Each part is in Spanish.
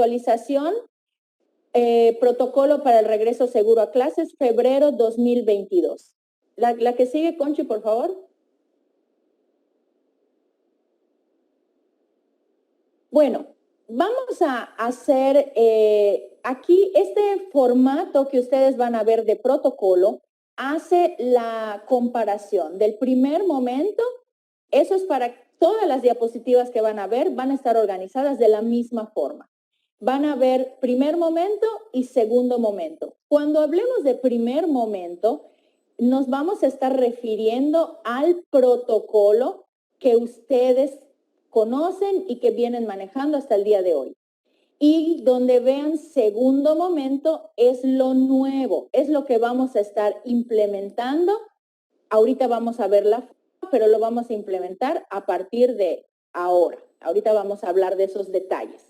actualización, protocolo para el regreso seguro a clases, febrero 2022. La que sigue, Conchi, por favor. Bueno, vamos a hacer aquí este formato que ustedes van a ver de protocolo, hace la comparación del primer momento. Eso es para todas las diapositivas que van a ver, van a estar organizadas de la misma forma. Van a ver primer momento y segundo momento. Cuando hablemos de primer momento, nos vamos a estar refiriendo al protocolo que ustedes conocen y que vienen manejando hasta el día de hoy. Y donde vean segundo momento es lo nuevo, es lo que vamos a estar implementando. Ahorita vamos a verla, pero lo vamos a implementar a partir de ahora. Ahorita vamos a hablar de esos detalles.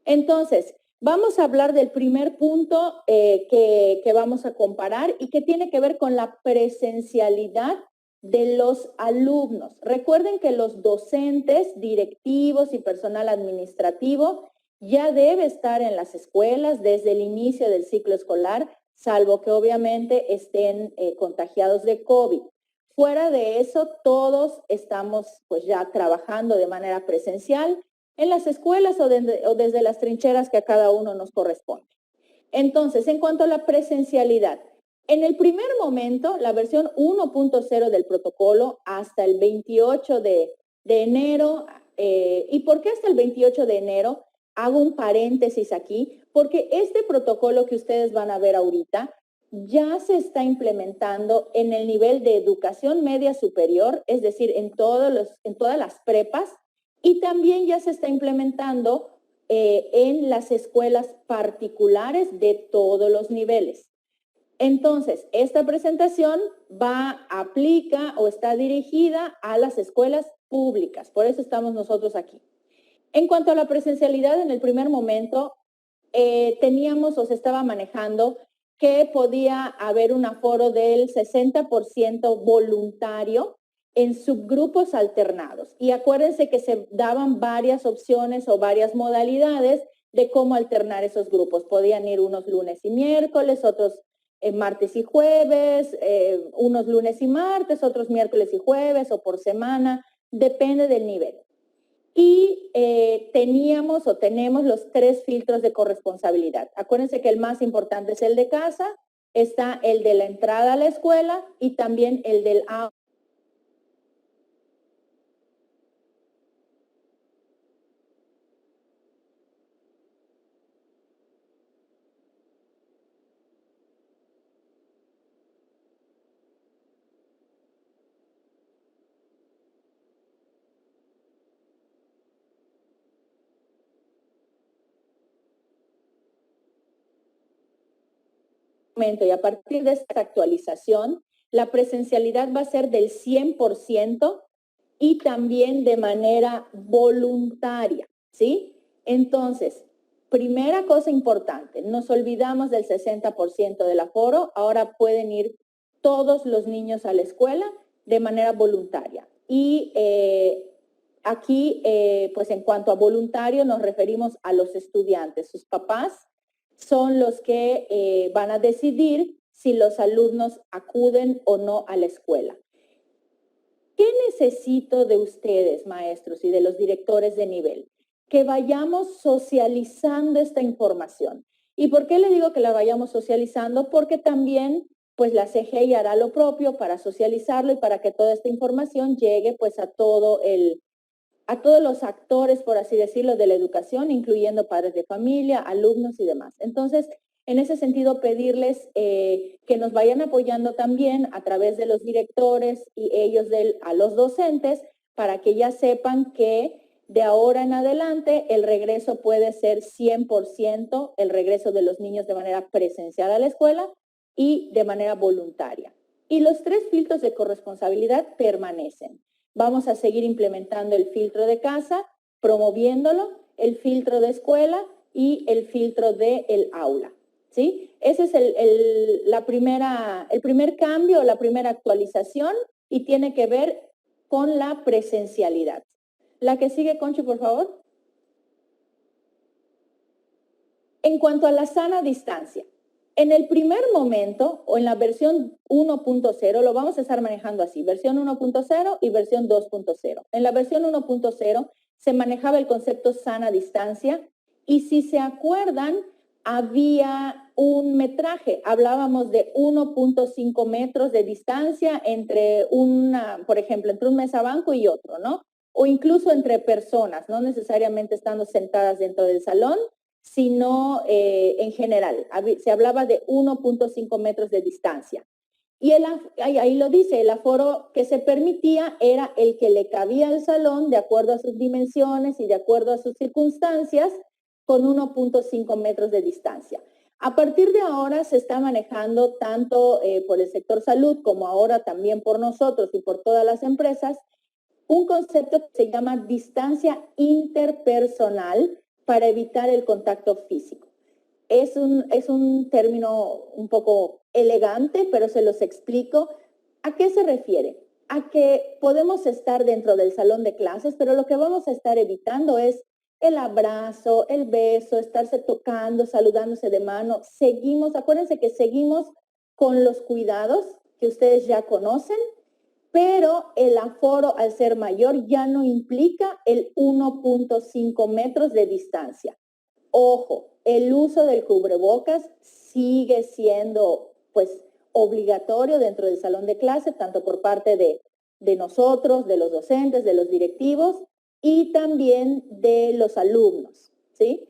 Entonces, vamos a hablar del primer punto que vamos a comparar y que tiene que ver con la presencialidad de los alumnos. Recuerden que los docentes, directivos y personal administrativo ya debe estar en las escuelas desde el inicio del ciclo escolar, salvo que obviamente estén contagiados de COVID. Fuera de eso, todos estamos pues ya trabajando de manera presencial en las escuelas o desde las trincheras que a cada uno nos corresponde. Entonces, en cuanto a la presencialidad, en el primer momento, la versión 1.0 del protocolo hasta el 28 de enero, ¿y por qué hasta el 28 de enero? Hago un paréntesis aquí, porque este protocolo que ustedes van a ver ahorita ya se está implementando en el nivel de educación media superior, es decir, en todas las prepas, y también ya se está implementando en las escuelas particulares de todos los niveles. Entonces, esta presentación aplica o está dirigida a las escuelas públicas, por eso estamos nosotros aquí. En cuanto a la presencialidad, en el primer momento teníamos o se estaba manejando que podía haber un aforo del 60% voluntario en subgrupos alternados. Y acuérdense que se daban varias opciones o varias modalidades de cómo alternar esos grupos. Podían ir unos lunes y miércoles, otros martes y jueves, unos lunes y martes, otros miércoles y jueves o por semana, depende del nivel. Y tenemos los 3 filtros de corresponsabilidad. Acuérdense que el más importante es el de casa, está el de la entrada a la escuela y también el del aula. Y a partir de esta actualización, la presencialidad va a ser del 100% y también de manera voluntaria, ¿sí? Entonces, primera cosa importante, nos olvidamos del 60% del aforo, ahora pueden ir todos los niños a la escuela de manera voluntaria. Y aquí, pues en cuanto a voluntario, nos referimos a los estudiantes, sus papás son los que van a decidir si los alumnos acuden o no a la escuela. ¿Qué necesito de ustedes, maestros, y de los directores de nivel? Que vayamos socializando esta información. ¿Y por qué le digo que la vayamos socializando? Porque también, pues la CGI hará lo propio para socializarlo y para que toda esta información llegue pues a todos los actores, por así decirlo, de la educación, incluyendo padres de familia, alumnos y demás. Entonces, en ese sentido, pedirles que nos vayan apoyando también a través de los directores y ellos a los docentes para que ya sepan que de ahora en adelante el regreso puede ser 100%, el regreso de los niños de manera presencial a la escuela y de manera voluntaria. Y los 3 filtros de corresponsabilidad permanecen. Vamos a seguir implementando el filtro de casa, promoviéndolo, el filtro de escuela y el filtro del aula, ¿sí? Ese es el primer cambio, la primera actualización y tiene que ver con la presencialidad. La que sigue, Conchi, por favor. En cuanto a la sana distancia, en el primer momento o en la versión 1.0 lo vamos a estar manejando así, versión 1.0 y versión 2.0. En la versión 1.0 se manejaba el concepto sana distancia y si se acuerdan, había un metraje, hablábamos de 1.5 metros de distancia entre por ejemplo, entre un mesabanco y otro, ¿no? O incluso entre personas, no necesariamente estando sentadas dentro del salón, sino en general. Se hablaba de 1.5 metros de distancia. Y ahí lo dice, el aforo que se permitía era el que le cabía al salón de acuerdo a sus dimensiones y de acuerdo a sus circunstancias con 1.5 metros de distancia. A partir de ahora se está manejando tanto por el sector salud como ahora también por nosotros y por todas las empresas un concepto que se llama distancia interpersonal para evitar el contacto físico. Es un término un poco elegante, pero se los explico. ¿A qué se refiere? A que podemos estar dentro del salón de clases, pero lo que vamos a estar evitando es el abrazo, el beso, estarse tocando, saludándose de mano. Acuérdense que seguimos con los cuidados que ustedes ya conocen, pero el aforo al ser mayor ya no implica el 1.5 metros de distancia. Ojo, el uso del cubrebocas sigue siendo pues obligatorio dentro del salón de clase, tanto por parte de nosotros, de los docentes, de los directivos y también de los alumnos, ¿sí?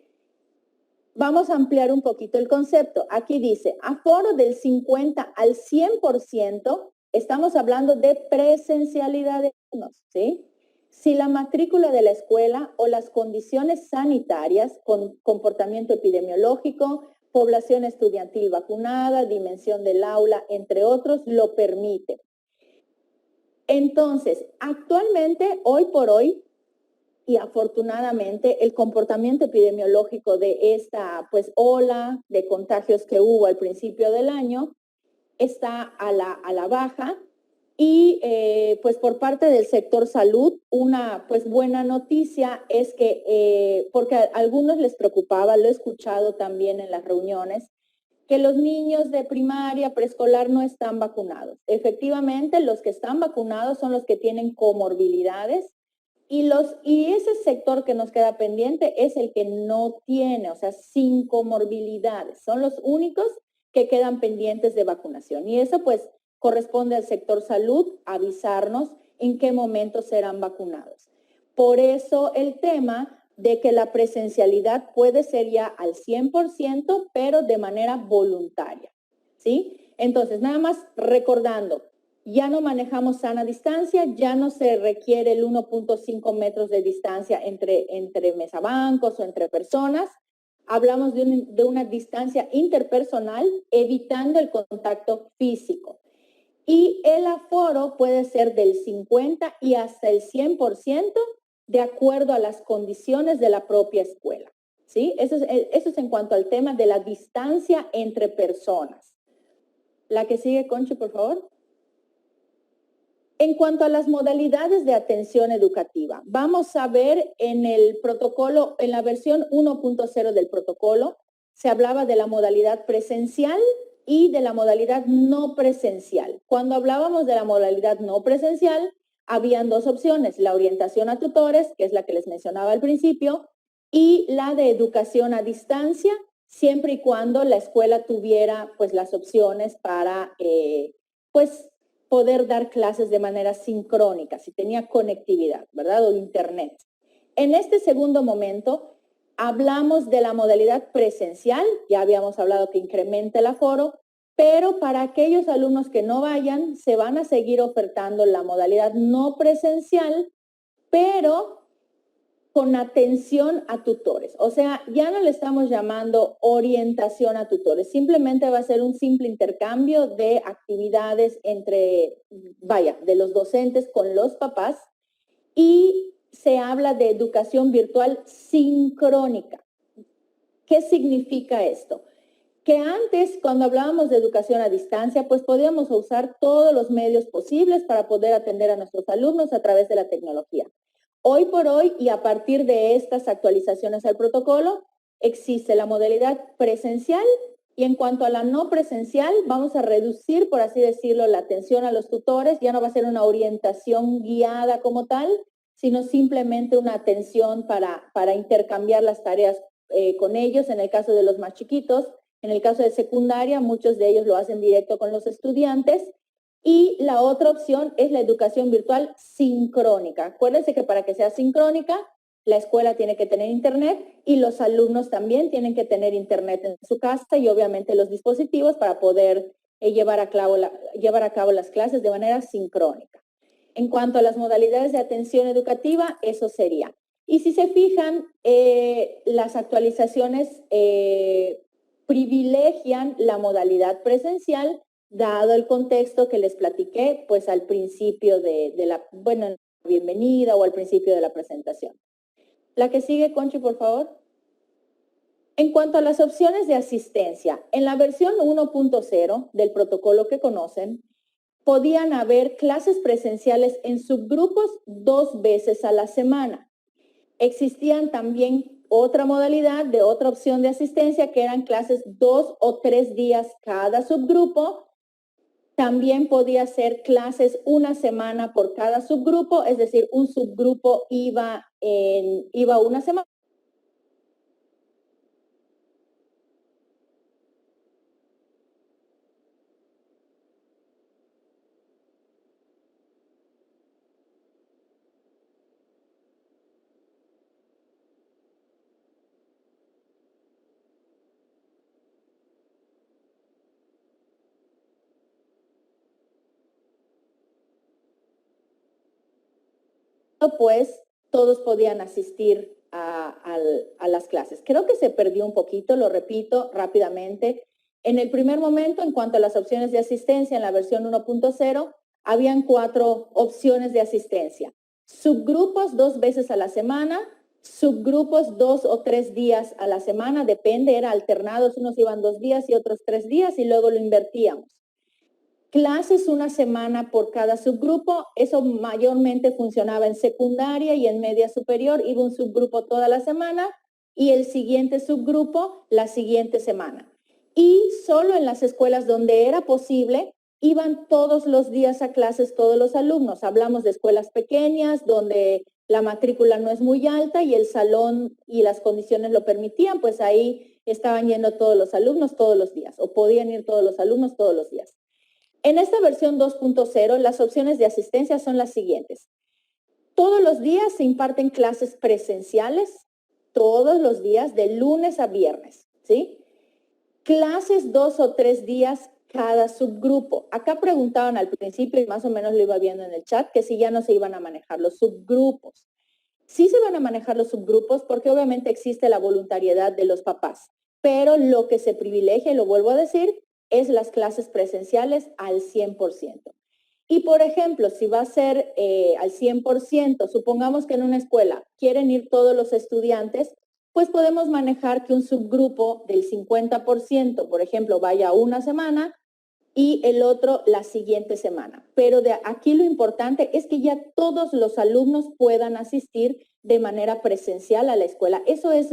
Vamos a ampliar un poquito el concepto. Aquí dice, aforo del 50 al 100%, estamos hablando de presencialidad de alumnos, ¿sí? Si la matrícula de la escuela o las condiciones sanitarias, con comportamiento epidemiológico, población estudiantil vacunada, dimensión del aula, entre otros, lo permite. Entonces, actualmente, hoy por hoy, y afortunadamente el comportamiento epidemiológico de esta pues ola de contagios que hubo al principio del año está a la baja y pues por parte del sector salud una pues buena noticia es que porque a algunos les preocupaba, lo he escuchado también en las reuniones, que los niños de primaria, preescolar no están vacunados. Efectivamente, los que están vacunados son los que tienen comorbilidades y ese sector que nos queda pendiente es el que no tiene, o sea, sin comorbilidades. Son los únicos que quedan pendientes de vacunación. Y eso pues corresponde al sector salud avisarnos en qué momento serán vacunados. Por eso el tema de que la presencialidad puede ser ya al 100%, pero de manera voluntaria, ¿sí? Entonces, nada más recordando, ya no manejamos sana distancia, ya no se requiere el 1.5 metros de distancia entre mesabancos o entre personas. Hablamos de una distancia interpersonal, evitando el contacto físico. Y el aforo puede ser del 50 y hasta el 100% de acuerdo a las condiciones de la propia escuela, ¿sí? Eso es en cuanto al tema de la distancia entre personas. La que sigue, Conchi, por favor. En cuanto a las modalidades de atención educativa, vamos a ver en el protocolo, en la versión 1.0 del protocolo, se hablaba de la modalidad presencial y de la modalidad no presencial. Cuando hablábamos de la modalidad no presencial, habían dos opciones, la orientación a tutores, que es la que les mencionaba al principio, y la de educación a distancia, siempre y cuando la escuela tuviera pues las opciones para pues poder dar clases de manera sincrónica, si tenía conectividad, ¿verdad? O internet. En este segundo momento, hablamos de la modalidad presencial, ya habíamos hablado que incrementa el aforo, pero para aquellos alumnos que no vayan, se van a seguir ofertando la modalidad no presencial, pero con atención a tutores. O sea, ya no le estamos llamando orientación a tutores, simplemente va a ser un simple intercambio de actividades de los docentes con los papás y se habla de educación virtual sincrónica. ¿Qué significa esto? Que antes, cuando hablábamos de educación a distancia, pues podíamos usar todos los medios posibles para poder atender a nuestros alumnos a través de la tecnología. Hoy por hoy y a partir de estas actualizaciones al protocolo, existe la modalidad presencial y en cuanto a la no presencial, vamos a reducir, por así decirlo, la atención a los tutores. Ya no va a ser una orientación guiada como tal, sino simplemente una atención para intercambiar las tareas con ellos, en el caso de los más chiquitos. En el caso de secundaria, muchos de ellos lo hacen directo con los estudiantes. Y la otra opción es la educación virtual sincrónica. Acuérdense que para que sea sincrónica, la escuela tiene que tener internet y los alumnos también tienen que tener internet en su casa y obviamente los dispositivos para poder llevar a cabo las clases de manera sincrónica. En cuanto a las modalidades de atención educativa, eso sería. Y si se fijan, las actualizaciones privilegian la modalidad presencial, dado el contexto que les platiqué, pues al principio de la bienvenida o al principio de la presentación. La que sigue, Conchi, por favor. En cuanto a las opciones de asistencia, en la versión 1.0 del protocolo que conocen, podían haber clases presenciales en subgrupos 2 veces a la semana. Existían también otra modalidad de otra opción de asistencia que eran clases 2 o 3 días cada subgrupo. También podía ser clases una semana por cada subgrupo, es decir, un subgrupo iba una semana. Pues todos podían asistir a las clases. Creo que se perdió un poquito, lo repito rápidamente. En el primer momento, en cuanto a las opciones de asistencia en la versión 1.0, habían 4 opciones de asistencia. Subgrupos 2 veces a la semana, subgrupos 2 o 3 días a la semana, depende, era alternados, unos iban 2 días y otros 3 días y luego lo invertíamos. Clases una semana por cada subgrupo, eso mayormente funcionaba en secundaria y en media superior, iba un subgrupo toda la semana y el siguiente subgrupo la siguiente semana. Y solo en las escuelas donde era posible, iban todos los días a clases todos los alumnos. Hablamos de escuelas pequeñas donde la matrícula no es muy alta y el salón y las condiciones lo permitían, pues ahí estaban yendo todos los alumnos todos los días o podían ir todos los alumnos todos los días. En esta versión 2.0, las opciones de asistencia son las siguientes. Todos los días se imparten clases presenciales, todos los días, de lunes a viernes, ¿sí? Clases 2 o 3 días cada subgrupo. Acá preguntaban al principio, y más o menos lo iba viendo en el chat, que si ya no se iban a manejar los subgrupos. Sí se van a manejar los subgrupos porque obviamente existe la voluntariedad de los papás, pero lo que se privilegia, y lo vuelvo a decir, es las clases presenciales al 100%. Y por ejemplo, si va a ser al 100%, supongamos que en una escuela quieren ir todos los estudiantes, pues podemos manejar que un subgrupo del 50%, por ejemplo, vaya una semana y el otro la siguiente semana. Pero de aquí lo importante es que ya todos los alumnos puedan asistir de manera presencial a la escuela. Eso es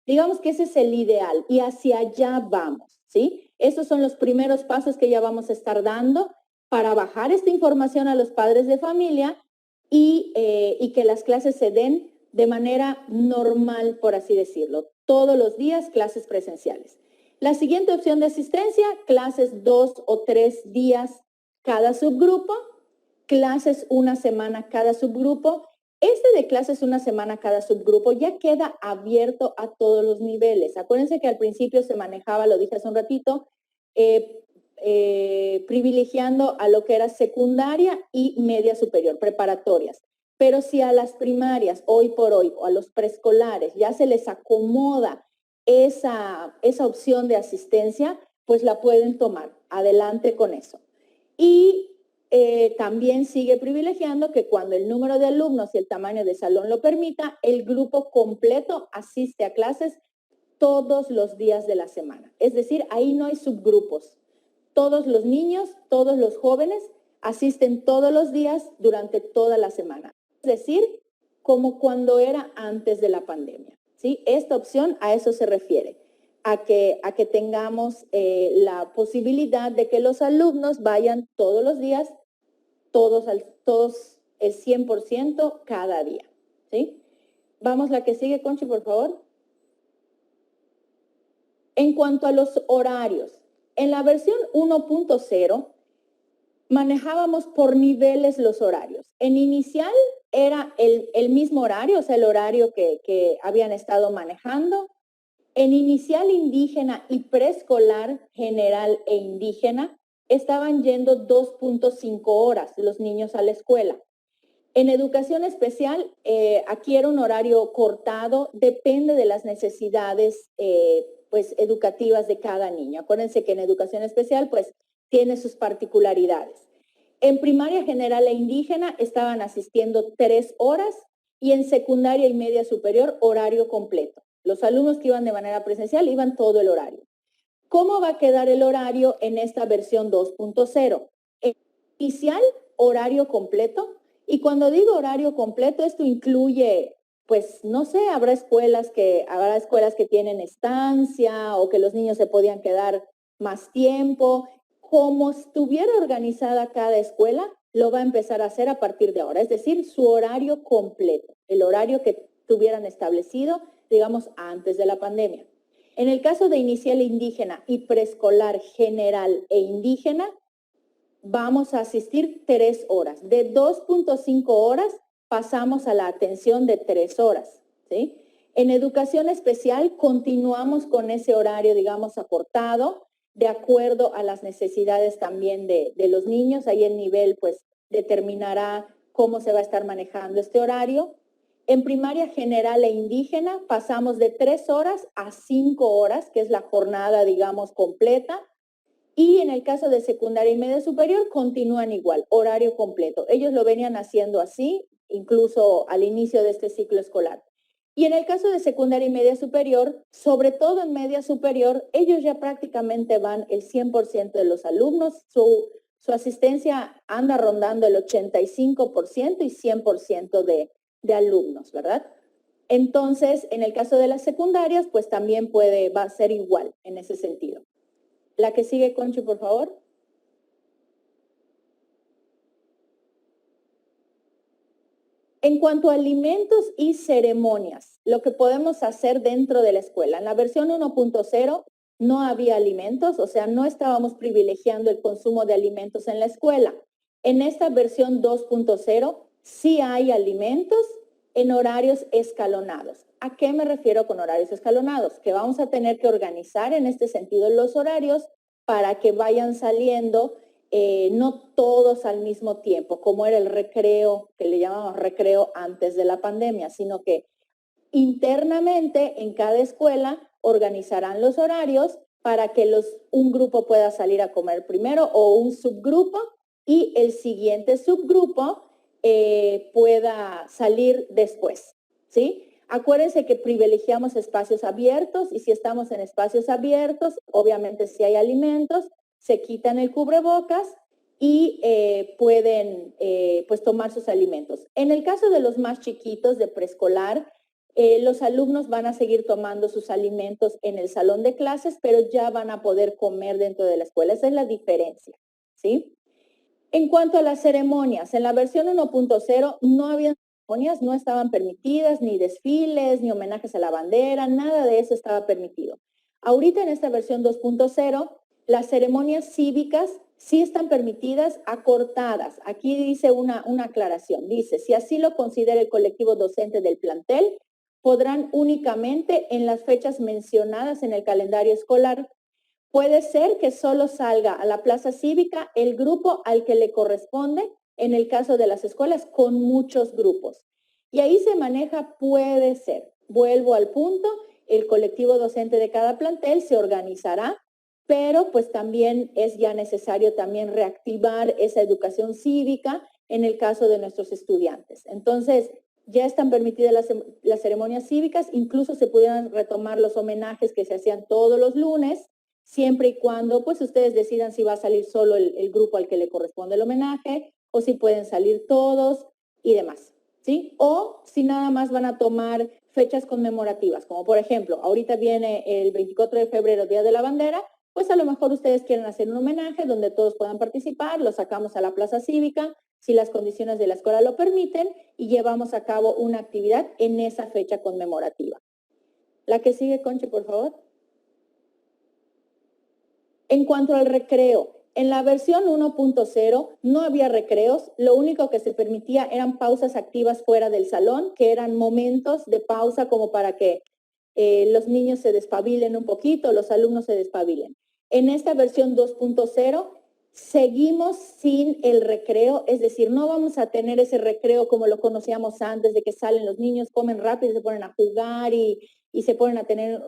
digamos que ese es el ideal y hacia allá vamos, ¿sí? Esos son los primeros pasos que ya vamos a estar dando para bajar esta información a los padres de familia y que las clases se den de manera normal, por así decirlo. Todos los días clases presenciales. La siguiente opción de asistencia, clases 2 o 3 días cada subgrupo, clases una semana cada subgrupo. Este de clases una semana cada subgrupo ya queda abierto a todos los niveles. Acuérdense que al principio se manejaba, lo dije hace un ratito, privilegiando a lo que era secundaria y media superior, preparatorias. Pero si a las primarias, hoy por hoy, o a los preescolares ya se les acomoda esa opción de asistencia, pues la pueden tomar. Adelante con eso. Y también sigue privilegiando que cuando el número de alumnos y el tamaño de salón lo permita, el grupo completo asiste a clases todos los días de la semana. Es decir, ahí no hay subgrupos. Todos los niños, todos los jóvenes asisten todos los días durante toda la semana. Es decir, como cuando era antes de la pandemia. ¿sí? Esta opción a eso se refiere, a que tengamos la posibilidad de que los alumnos vayan todos los días, todos el 100% cada día, ¿sí? Vamos la que sigue, Conchi, por favor. En cuanto a los horarios, en la versión 1.0 manejábamos por niveles los horarios. En inicial era el mismo horario, o sea, el horario que habían estado manejando. En inicial indígena y preescolar general e indígena estaban yendo 2.5 horas los niños a la escuela. En educación especial, aquí era un horario cortado, depende de las necesidades pues, educativas de cada niño. Acuérdense que en educación especial pues tiene sus particularidades. En primaria general e indígena estaban asistiendo 3 horas y en secundaria y media superior horario completo. Los alumnos que iban de manera presencial iban todo el horario. ¿Cómo va a quedar el horario en esta versión 2.0? Inicial, horario completo. Y cuando digo horario completo, esto incluye, pues, no sé, habrá escuelas que tienen estancia o que los niños se podían quedar más tiempo. Como estuviera organizada cada escuela, lo va a empezar a hacer a partir de ahora. Es decir, su horario completo, el horario que tuvieran establecido, digamos, antes de la pandemia. En el caso de inicial indígena y preescolar general e indígena, vamos a asistir 3 horas. De 2.5 horas pasamos a la atención de 3 horas, ¿sí? En educación especial continuamos con ese horario, digamos, acortado, de acuerdo a las necesidades también de los niños. Ahí el nivel, pues, determinará cómo se va a estar manejando este horario. En primaria general e indígena pasamos de 3 horas a 5 horas, que es la jornada, digamos, completa. Y en el caso de secundaria y media superior continúan igual, horario completo. Ellos lo venían haciendo así, incluso al inicio de este ciclo escolar. Y en el caso de secundaria y media superior, sobre todo en media superior, ellos ya prácticamente van el 100% de los alumnos. Su asistencia anda rondando el 85% y 100% de alumnos, ¿verdad? Entonces, en el caso de las secundarias, pues también va a ser igual en ese sentido. La que sigue, Conchi, por favor. En cuanto a alimentos y ceremonias, lo que podemos hacer dentro de la escuela. En la versión 1.0 no había alimentos, o sea, no estábamos privilegiando el consumo de alimentos en la escuela. En esta versión 2.0 sí hay alimentos en horarios escalonados. ¿A qué me refiero con horarios escalonados? Que vamos a tener que organizar en este sentido los horarios para que vayan saliendo no todos al mismo tiempo, como era el recreo, que le llamamos recreo antes de la pandemia, sino que internamente en cada escuela organizarán los horarios para que un grupo pueda salir a comer primero o un subgrupo y el siguiente subgrupo pueda salir después, ¿sí? Acuérdense que privilegiamos espacios abiertos y si estamos en espacios abiertos, obviamente si hay alimentos, se quitan el cubrebocas y pueden pues tomar sus alimentos. En el caso de los más chiquitos de preescolar, los alumnos van a seguir tomando sus alimentos en el salón de clases, pero ya van a poder comer dentro de la escuela. Esa es la diferencia, ¿sí? En cuanto a las ceremonias, en la versión 1.0 no había ceremonias, no estaban permitidas, ni desfiles, ni homenajes a la bandera, nada de eso estaba permitido. Ahorita en esta versión 2.0, las ceremonias cívicas sí están permitidas, acortadas. Aquí dice una aclaración, dice, si así lo considera el colectivo docente del plantel, podrán únicamente en las fechas mencionadas en el calendario escolar. Puede ser que solo salga a la plaza cívica el grupo al que le corresponde, en el caso de las escuelas, con muchos grupos. Y ahí se maneja, puede ser. Vuelvo al punto, el colectivo docente de cada plantel se organizará, pero pues también es ya necesario también reactivar esa educación cívica en el caso de nuestros estudiantes. Entonces, ya están permitidas las ceremonias cívicas, incluso se pudieran retomar los homenajes que se hacían todos los lunes, siempre y cuando pues ustedes decidan si va a salir solo el grupo al que le corresponde el homenaje o si pueden salir todos y demás, ¿sí? O si nada más van a tomar fechas conmemorativas, como por ejemplo, ahorita viene el 24 de febrero, Día de la Bandera, pues a lo mejor ustedes quieren hacer un homenaje donde todos puedan participar, lo sacamos a la plaza cívica, si las condiciones de la escuela lo permiten, y llevamos a cabo una actividad en esa fecha conmemorativa. La que sigue, Conchi, por favor. En cuanto al recreo, en la versión 1.0 no había recreos, lo único que se permitía eran pausas activas fuera del salón, que eran momentos de pausa como para que los niños se despabilen un poquito, los alumnos se despabilen. En esta versión 2.0 seguimos sin el recreo, es decir, no vamos a tener ese recreo como lo conocíamos antes, de que salen los niños, comen rápido y se ponen a jugar y se ponen a tener,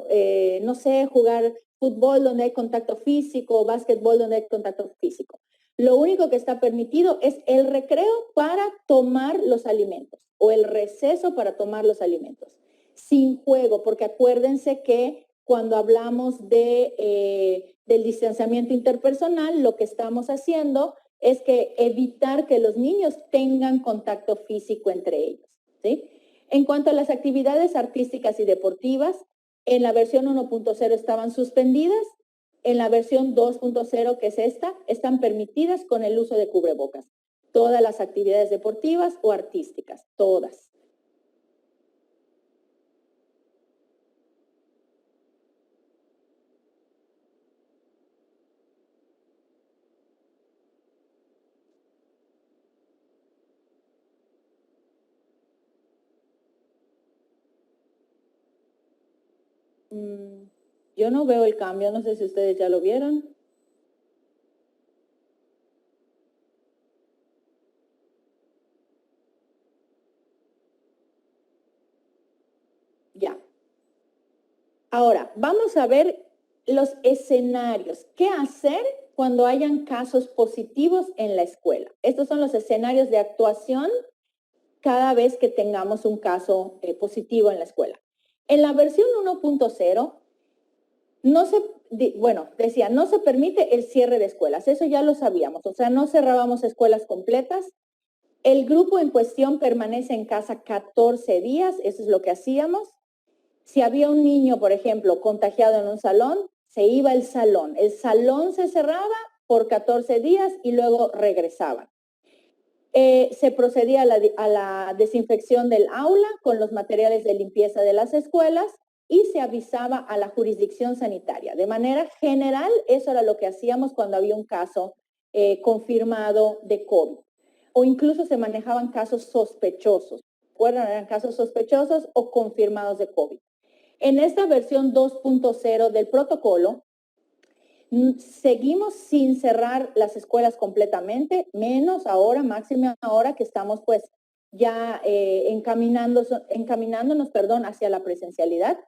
no sé, jugar fútbol donde hay contacto físico, básquetbol donde hay contacto físico. Lo único que está permitido es el recreo para tomar los alimentos o el receso para tomar los alimentos, sin juego, porque acuérdense que cuando hablamos del distanciamiento interpersonal, lo que estamos haciendo es que evitar que los niños tengan contacto físico entre ellos, ¿sí? En cuanto a las actividades artísticas y deportivas, en la versión 1.0 estaban suspendidas, en la versión 2.0, que es esta, están permitidas con el uso de cubrebocas. Todas las actividades deportivas o artísticas, todas. Yo no veo el cambio, no sé si ustedes ya lo vieron. Ya. Ahora, vamos a ver los escenarios. ¿Qué hacer cuando hayan casos positivos en la escuela? Estos son los escenarios de actuación cada vez que tengamos un caso positivo en la escuela. En la versión 1.0, no se permite el cierre de escuelas. Eso ya lo sabíamos. O sea, no cerrábamos escuelas completas. El grupo en cuestión permanece en casa 14 días. Eso es lo que hacíamos. Si había un niño, por ejemplo, contagiado en un salón, se iba al salón. El salón se cerraba por 14 días y luego regresaban. Se procedía a la desinfección del aula con los materiales de limpieza de las escuelas y se avisaba a la jurisdicción sanitaria. De manera general, eso era lo que hacíamos cuando había un caso confirmado de COVID. O incluso se manejaban casos sospechosos. ¿Recuerdan? Eran casos sospechosos o confirmados de COVID. En esta versión 2.0 del protocolo, seguimos sin cerrar las escuelas completamente, menos ahora, máxima ahora que estamos pues ya encaminándonos hacia la presencialidad.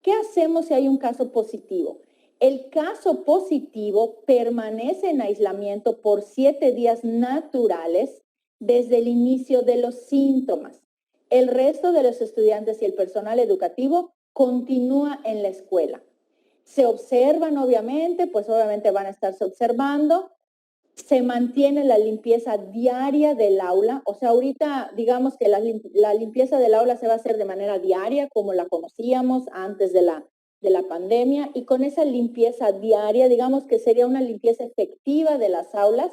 ¿Qué hacemos si hay un caso positivo? El caso positivo permanece en aislamiento por 7 días naturales desde el inicio de los síntomas. El resto de los estudiantes y el personal educativo continúa en la escuela. Se observan, obviamente, pues obviamente van a estarse observando. Se mantiene la limpieza diaria del aula. O sea, ahorita digamos que la limpieza del aula se va a hacer de manera diaria, como la conocíamos antes de la pandemia. Y con esa limpieza diaria, digamos que sería una limpieza efectiva de las aulas,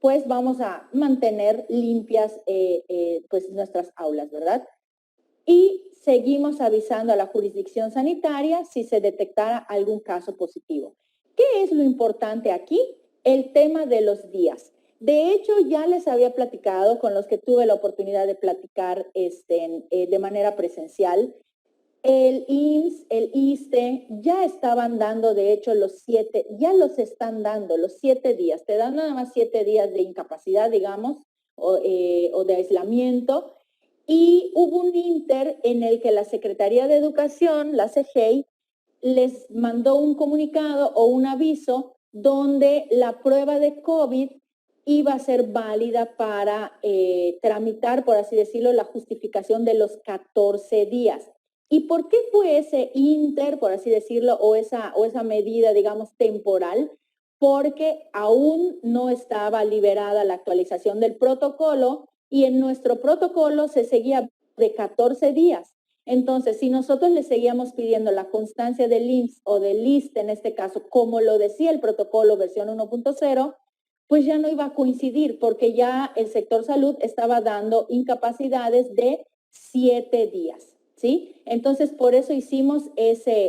pues vamos a mantener limpias pues nuestras aulas, ¿verdad? Y seguimos avisando a la jurisdicción sanitaria si se detectara algún caso positivo. ¿Qué es lo importante aquí? El tema de los días. De hecho, ya les había platicado con los que tuve la oportunidad de platicar de manera presencial. El IMSS, el ISSSTE, ya estaban dando, de hecho, ya los están dando los 7 días. Te dan nada más 7 días de incapacidad, digamos, o de aislamiento. Y hubo un inter en el que la Secretaría de Educación, la CEGEI, les mandó un comunicado o un aviso donde la prueba de COVID iba a ser válida para tramitar, por así decirlo, la justificación de los 14 días. ¿Y por qué fue ese inter, por así decirlo, o esa medida, digamos, temporal? Porque aún no estaba liberada la actualización del protocolo y en nuestro protocolo se seguía de 14 días. Entonces, si nosotros le seguíamos pidiendo la constancia del IMSS o del ISSSTE en este caso, como lo decía el protocolo versión 1.0, pues ya no iba a coincidir porque ya el sector salud estaba dando incapacidades de 7 días, ¿sí? Entonces, por eso hicimos ese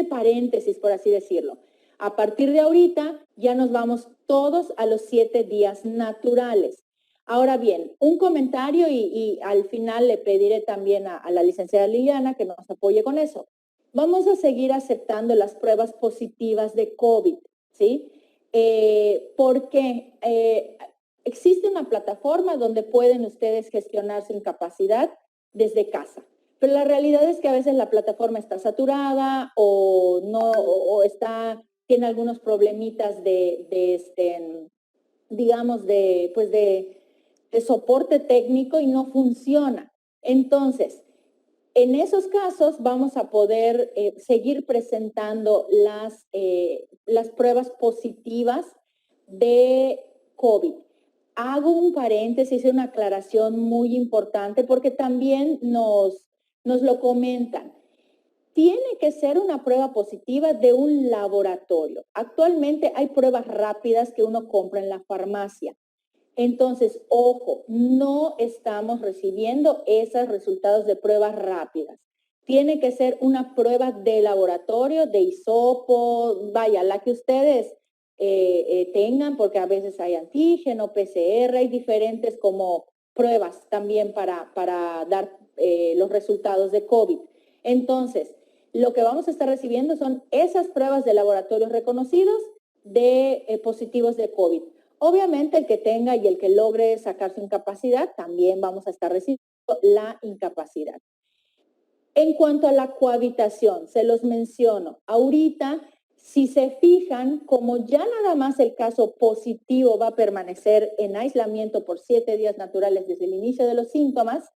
paréntesis, por así decirlo. A partir de ahorita ya nos vamos todos a los 7 días naturales. Ahora bien, un comentario y al final le pediré también a la licenciada Liliana que nos apoye con eso. Vamos a seguir aceptando las pruebas positivas de COVID, ¿sí? Porque existe una plataforma donde pueden ustedes gestionar su incapacidad desde casa. Pero la realidad es que a veces la plataforma está saturada o no, tiene algunos problemitas digamos, de soporte técnico y no funciona. Entonces, en esos casos vamos a poder seguir presentando las pruebas positivas de COVID. Hago un paréntesis, una aclaración muy importante porque también nos lo comentan. Tiene que ser una prueba positiva de un laboratorio. Actualmente hay pruebas rápidas que uno compra en la farmacia. Entonces, ojo, no estamos recibiendo esos resultados de pruebas rápidas. Tiene que ser una prueba de laboratorio, de hisopo, vaya, la que ustedes tengan, porque a veces hay antígeno, PCR, hay diferentes como pruebas también para dar los resultados de COVID. Entonces, lo que vamos a estar recibiendo son esas pruebas de laboratorios reconocidos de positivos de COVID. Obviamente el que tenga y el que logre sacar su incapacidad, también vamos a estar recibiendo la incapacidad. En cuanto a la cohabitación, se los menciono. Ahorita, si se fijan, como ya nada más el caso positivo va a permanecer en aislamiento por 7 días naturales desde el inicio de los síntomas,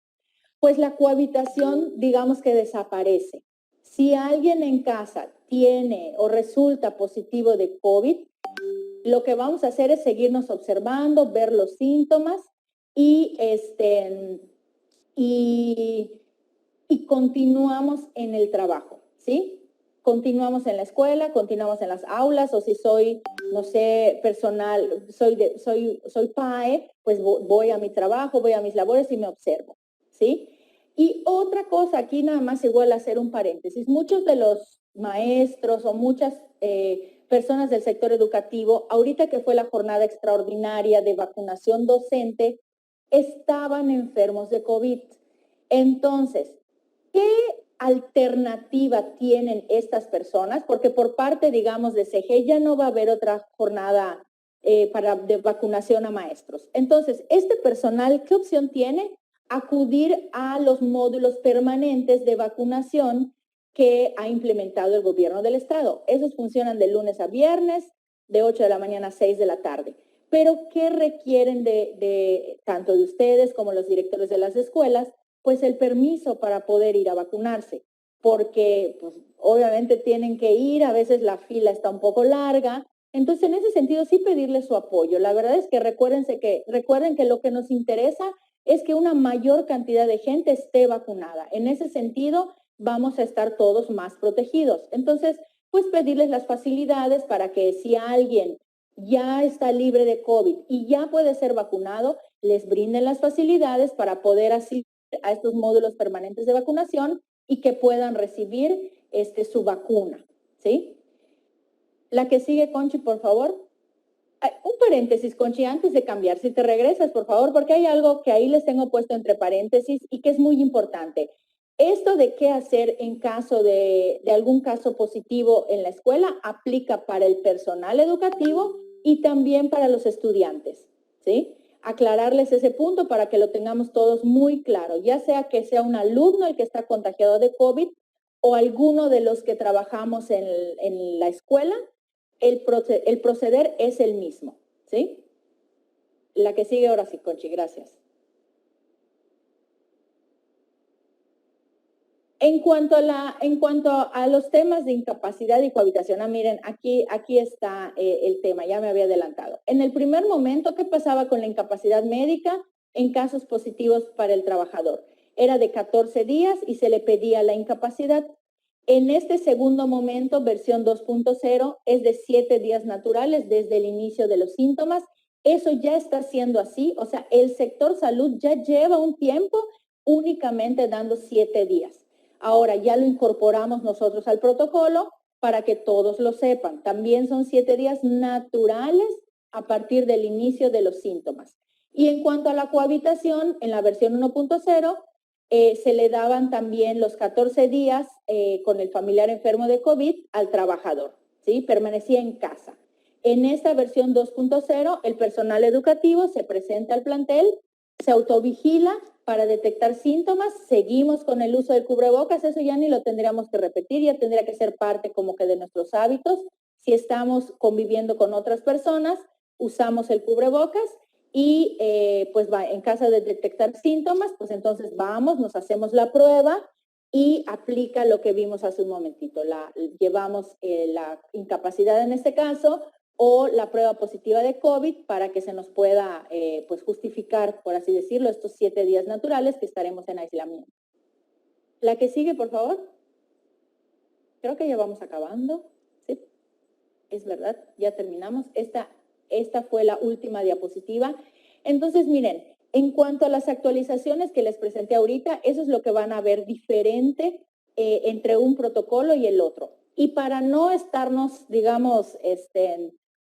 pues la cohabitación, digamos que desaparece. Si alguien en casa tiene o resulta positivo de COVID, lo que vamos a hacer es seguirnos observando, ver los síntomas y continuamos en el trabajo, ¿sí? Continuamos en la escuela, continuamos en las aulas, o si soy, no sé, personal, soy PAE, pues voy a mi trabajo, voy a mis labores y me observo, ¿sí? Y otra cosa, aquí nada más igual hacer un paréntesis. Muchos de los maestros o muchas personas del sector educativo, ahorita que fue la jornada extraordinaria de vacunación docente, estaban enfermos de COVID. Entonces, ¿qué alternativa tienen estas personas? Porque por parte, digamos, de CG ya no va a haber otra jornada de vacunación a maestros. Entonces, este personal, ¿qué opción tiene? Acudir a los módulos permanentes de vacunación que ha implementado el gobierno del estado. Esos funcionan de lunes a viernes, de 8 de la mañana a 6 de la tarde. Pero, ¿qué requieren tanto de ustedes como los directores de las escuelas? Pues el permiso para poder ir a vacunarse, porque pues, obviamente tienen que ir, a veces la fila está un poco larga. Entonces, en ese sentido, sí pedirles su apoyo. La verdad es que recuerden que lo que nos interesa es que una mayor cantidad de gente esté vacunada. En ese sentido, vamos a estar todos más protegidos. Entonces, pues pedirles las facilidades para que si alguien ya está libre de COVID y ya puede ser vacunado, les brinden las facilidades para poder asistir a estos módulos permanentes de vacunación y que puedan recibir su vacuna, ¿sí? La que sigue, Conchi, por favor. Un paréntesis, Conchi, antes de cambiar, si te regresas, por favor, porque hay algo que ahí les tengo puesto entre paréntesis y que es muy importante. Esto de qué hacer en caso de algún caso positivo en la escuela aplica para el personal educativo y también para los estudiantes, ¿sí? Aclararles ese punto para que lo tengamos todos muy claro, ya sea que sea un alumno el que está contagiado de COVID o alguno de los que trabajamos en la escuela, el proceder es el mismo, ¿sí? La que sigue ahora sí, Conchi, gracias. En cuanto a los temas de incapacidad y cohabitación, miren, aquí está el tema, ya me había adelantado. En el primer momento, ¿qué pasaba con la incapacidad médica en casos positivos para el trabajador? era de 14 días y se le pedía la incapacidad. En este segundo momento, versión 2.0, es de 7 días naturales desde el inicio de los síntomas. Eso ya está siendo así, o sea, el sector salud ya lleva un tiempo únicamente dando 7 días. Ahora ya lo incorporamos nosotros al protocolo para que todos lo sepan. También son 7 días naturales a partir del inicio de los síntomas. Y en cuanto a la cohabitación, en la versión 1.0, se le daban también los 14 días con el familiar enfermo de COVID al trabajador, ¿sí? Permanecía en casa. En esta versión 2.0, el personal educativo se presenta al plantel, se autovigila para detectar síntomas, seguimos con el uso del cubrebocas, eso ya ni lo tendríamos que repetir, ya tendría que ser parte como que de nuestros hábitos. Si estamos conviviendo con otras personas, usamos el cubrebocas y pues en caso de detectar síntomas, pues entonces vamos, nos hacemos la prueba y aplica lo que vimos hace un momentito. Llevamos la incapacidad en este caso o la prueba positiva de COVID para que se nos pueda pues justificar, por así decirlo, estos 7 días naturales que estaremos en aislamiento. La que sigue, por favor. Creo que ya vamos acabando. Sí, es verdad, ya terminamos. Esta fue la última diapositiva. Entonces, miren, en cuanto a las actualizaciones que les presenté ahorita, eso es lo que van a ver diferente entre un protocolo y el otro. Y para no estarnos, digamos,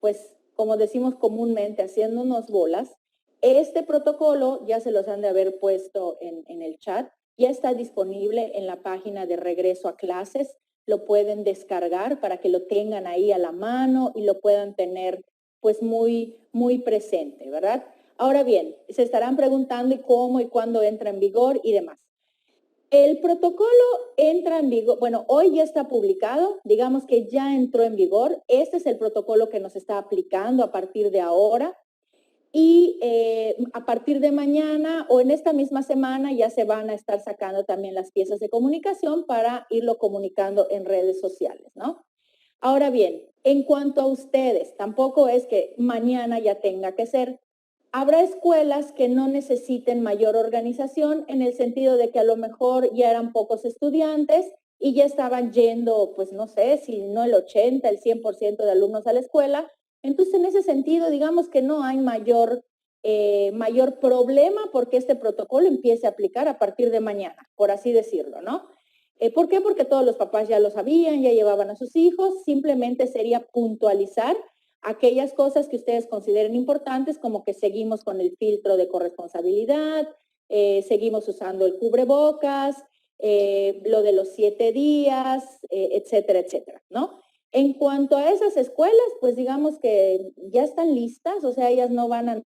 pues como decimos comúnmente, haciéndonos bolas, este protocolo ya se los han de haber puesto en el chat, ya está disponible en la página de regreso a clases, lo pueden descargar para que lo tengan ahí a la mano y lo puedan tener pues muy, muy presente, ¿verdad? Ahora bien, se estarán preguntando cómo y cuándo entra en vigor y demás. El protocolo entra en vigor, bueno, hoy ya está publicado, digamos que ya entró en vigor. Este es el protocolo que nos está aplicando a partir de ahora. Y a partir de mañana o en esta misma semana ya se van a estar sacando también las piezas de comunicación para irlo comunicando en redes sociales, ¿no? Ahora bien, en cuanto a ustedes, tampoco es que mañana ya tenga que ser. Habrá escuelas que no necesiten mayor organización en el sentido de que a lo mejor ya eran pocos estudiantes y ya estaban yendo, pues no sé, si no el 80, el 100% de alumnos a la escuela. Entonces, en ese sentido, digamos que no hay mayor problema porque este protocolo empiece a aplicar a partir de mañana, por así decirlo, ¿no? ¿Por qué? Porque todos los papás ya lo sabían, ya llevaban a sus hijos, simplemente sería puntualizar aquellas cosas que ustedes consideren importantes, como que seguimos con el filtro de corresponsabilidad, seguimos usando el cubrebocas, lo de los 7 días, etcétera, etcétera, ¿no? En cuanto a esas escuelas, pues digamos que ya están listas, o sea, ellas no van a...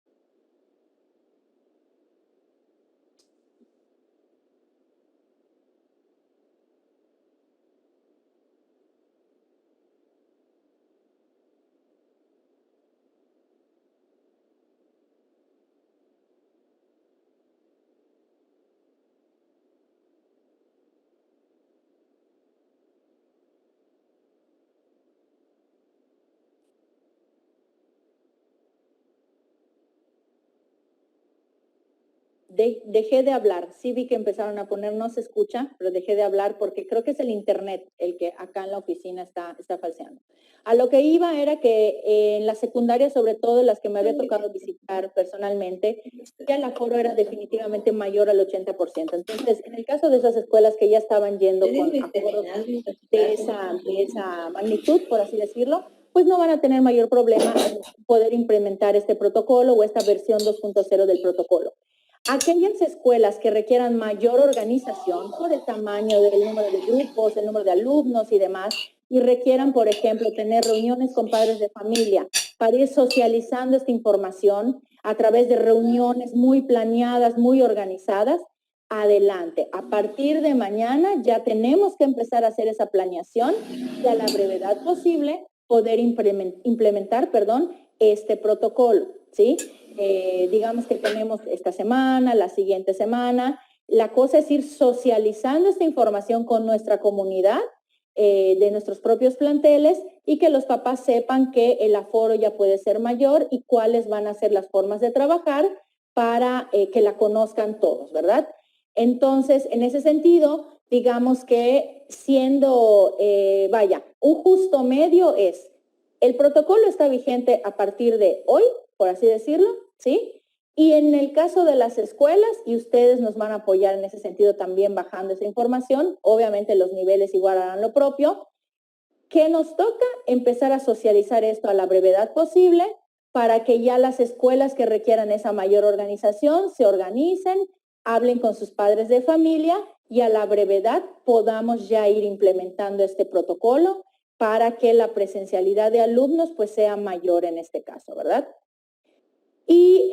Dejé de hablar, sí vi que empezaron a poner no se escucha, pero dejé de hablar porque creo que es el internet el que acá en la oficina está falseando. A lo que iba era que en la secundaria, sobre todo las que me había tocado visitar personalmente, ya el aforo era definitivamente mayor al 80%. Entonces, en el caso de esas escuelas que ya estaban yendo con aforos de esa magnitud, por así decirlo, pues no van a tener mayor problema en poder implementar este protocolo o esta versión 2.0 del protocolo. Aquellas escuelas que requieran mayor organización por el tamaño del número de grupos, el número de alumnos y demás, y requieran, por ejemplo, tener reuniones con padres de familia para ir socializando esta información a través de reuniones muy planeadas, muy organizadas, adelante. A partir de mañana ya tenemos que empezar a hacer esa planeación y a la brevedad posible poder implementar, este protocolo, ¿sí? Digamos que tenemos esta semana, la siguiente semana. La cosa es ir socializando esta información con nuestra comunidad, de nuestros propios planteles y que los papás sepan que el aforo ya puede ser mayor y cuáles van a ser las formas de trabajar para que la conozcan todos, ¿verdad? Entonces, en ese sentido, digamos que siendo, un justo medio es, el protocolo está vigente a partir de hoy, por así decirlo, ¿sí? Y en el caso de las escuelas, y ustedes nos van a apoyar en ese sentido también bajando esa información, obviamente los niveles igual harán lo propio, ¿qué nos toca? Empezar a socializar esto a la brevedad posible para que ya las escuelas que requieran esa mayor organización se organicen, hablen con sus padres de familia y a la brevedad podamos ya ir implementando este protocolo para que la presencialidad de alumnos pues sea mayor en este caso, ¿verdad? Y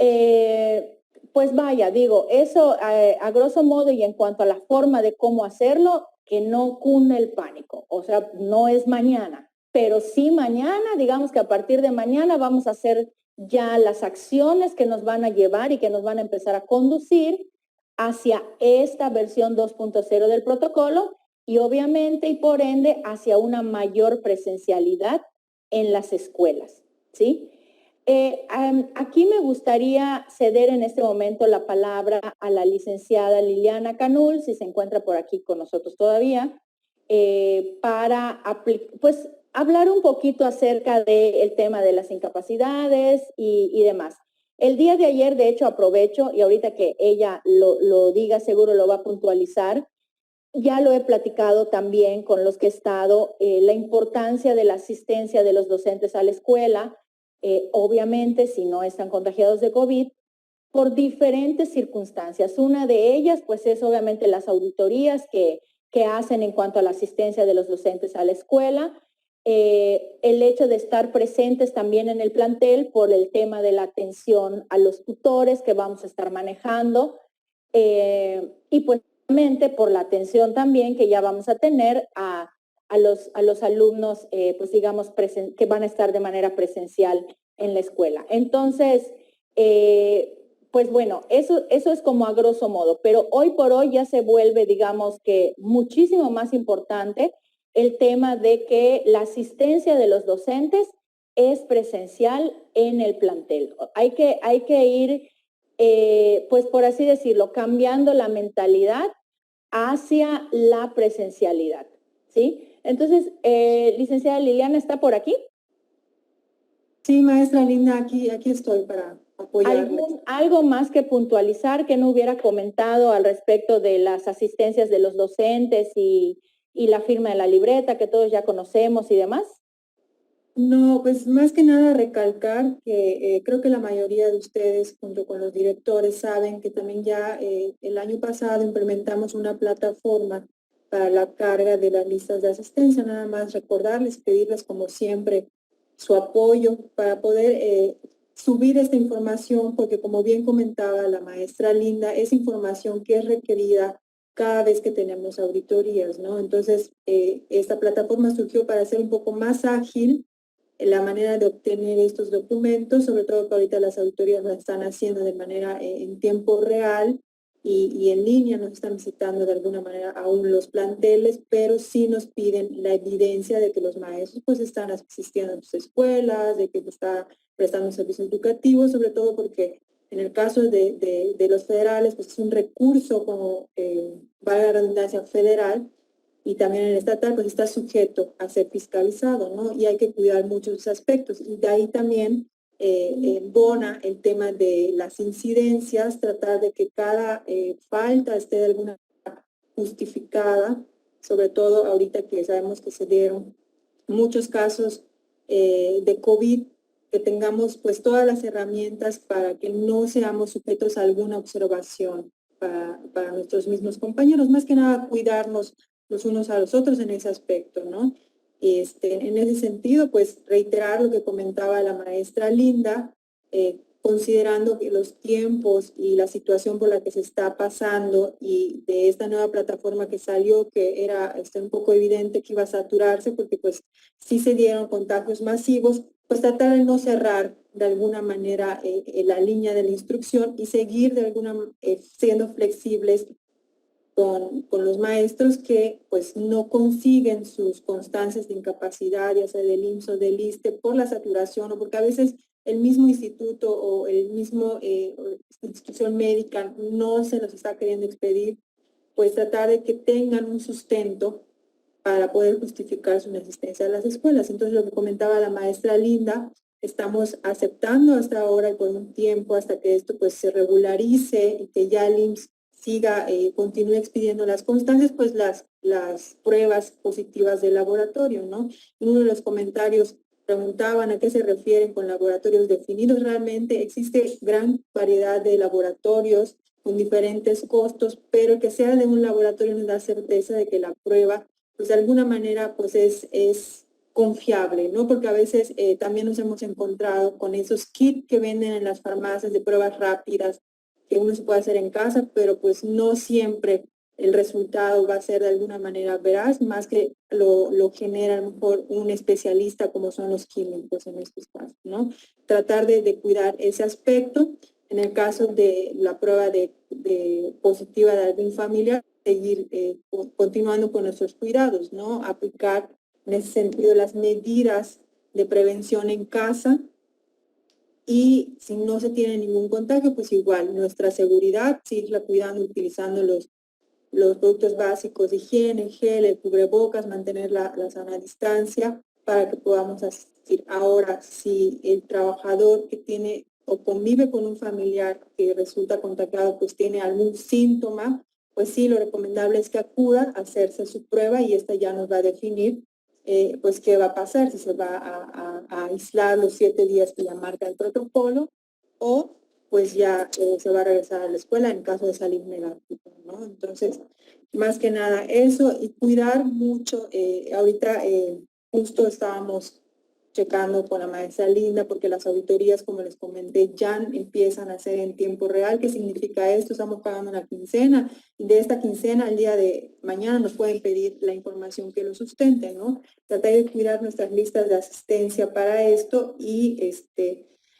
pues vaya, digo, eso a grosso modo y en cuanto a la forma de cómo hacerlo, que no cunde el pánico, o sea, no es mañana, pero sí mañana, digamos que a partir de mañana vamos a hacer ya las acciones que nos van a llevar y que nos van a empezar a conducir hacia esta versión 2.0 del protocolo y obviamente y por ende hacia una mayor presencialidad en las escuelas, ¿sí? Aquí me gustaría ceder en este momento la palabra a la licenciada Liliana Canul, si se encuentra por aquí con nosotros todavía, para pues, hablar un poquito acerca del tema de las incapacidades y demás. El día de ayer, de hecho, aprovecho y ahorita que ella lo diga, seguro lo va a puntualizar. Ya lo he platicado también con los que he estado, la importancia de la asistencia de los docentes a la escuela, obviamente si no están contagiados de COVID, por diferentes circunstancias. Una de ellas, pues, es obviamente las auditorías que hacen en cuanto a la asistencia de los docentes a la escuela, el hecho de estar presentes también en el plantel por el tema de la atención a los tutores que vamos a estar manejando, y pues por la atención también que ya vamos a tener a los alumnos, pues digamos, que van a estar de manera presencial en la escuela. Entonces, pues bueno, eso es como a grosso modo, pero hoy por hoy ya se vuelve, digamos que muchísimo más importante el tema de que la asistencia de los docentes es presencial en el plantel. Hay que ir, pues por así decirlo, cambiando la mentalidad hacia la presencialidad, ¿sí? Entonces, licenciada Liliana, ¿está por aquí? Sí, maestra Linda, aquí estoy para apoyarle. ¿Algo más que puntualizar que no hubiera comentado al respecto de las asistencias de los docentes y la firma de la libreta que todos ya conocemos y demás? No, pues más que nada recalcar que creo que la mayoría de ustedes, junto con los directores, saben que también ya el año pasado implementamos una plataforma para la carga de las listas de asistencia. Nada más recordarles, pedirles como siempre su apoyo para poder subir esta información, porque como bien comentaba la maestra Linda, es información que es requerida cada vez que tenemos auditorías, ¿no? Entonces, esta plataforma surgió para ser un poco más ágil la manera de obtener estos documentos, sobre todo que ahorita las auditorías lo están haciendo de manera en tiempo real y en línea, nos están visitando de alguna manera aún los planteles, pero sí nos piden la evidencia de que los maestros pues están asistiendo a sus escuelas, de que está prestando un servicio educativo, sobre todo porque en el caso de los federales pues es un recurso como, valga la redundancia, federal, y también el estatal pues está sujeto a ser fiscalizado, ¿no? Y hay que cuidar muchos aspectos. Y de ahí también embona el tema de las incidencias, tratar de que cada falta esté de alguna manera justificada, sobre todo ahorita que sabemos que se dieron muchos casos de COVID, que tengamos pues todas las herramientas para que no seamos sujetos a alguna observación para nuestros mismos compañeros, más que nada cuidarnos los unos a los otros en ese aspecto, ¿no? En ese sentido, pues reiterar lo que comentaba la maestra Linda, considerando que los tiempos y la situación por la que se está pasando y de esta nueva plataforma que salió, que era un poco evidente que iba a saturarse porque pues sí se dieron contagios masivos, pues tratar de no cerrar de alguna manera la línea de la instrucción y seguir de alguna siendo flexibles con los maestros que pues no consiguen sus constancias de incapacidad, ya sea del IMSS o del ISSSTE, por la saturación o porque a veces el mismo instituto o el mismo institución médica no se los está queriendo expedir pues tratar de que tengan un sustento para poder justificar su asistencia a las escuelas. Entonces, lo que comentaba la maestra Linda, estamos aceptando hasta ahora y por un tiempo hasta que esto pues se regularice y que ya el IMSS siga, continúe expidiendo las constancias, pues las pruebas positivas del laboratorio, ¿no? En uno de los comentarios preguntaban a qué se refieren con laboratorios definidos. Realmente existe gran variedad de laboratorios con diferentes costos, pero que sea de un laboratorio nos da certeza de que la prueba pues de alguna manera pues es confiable, ¿no? Porque a veces también nos hemos encontrado con esos kits que venden en las farmacias de pruebas rápidas que uno se puede hacer en casa, pero pues no siempre el resultado va a ser de alguna manera veraz, más que lo genera a lo mejor un especialista como son los químicos en estos casos, ¿no? Tratar de cuidar ese aspecto. En el caso de la prueba de positiva de algún familiar, seguir continuando con nuestros cuidados, ¿no? Aplicar en ese sentido las medidas de prevención en casa y si no se tiene ningún contagio, pues igual nuestra seguridad, seguirla cuidando, utilizando los productos básicos de higiene, gel, el cubrebocas, mantener la sana distancia para que podamos asistir. Ahora, si el trabajador que tiene o convive con un familiar que resulta contagiado, pues tiene algún síntoma, pues sí, lo recomendable es que acuda a hacerse su prueba y esta ya nos va a definir pues qué va a pasar, si se va a aislar los 7 días que ya marca el protocolo o pues ya se va a regresar a la escuela en caso de salir negativo, ¿no? Entonces, más que nada eso y cuidar mucho. Ahorita justo estábamos checando con la maestra Linda porque las auditorías, como les comenté, ya empiezan a ser en tiempo real. ¿Qué significa esto? Estamos pagando una quincena y de esta quincena al día de mañana nos pueden pedir la información que lo sustente, ¿no? Tratar de cuidar nuestras listas de asistencia para esto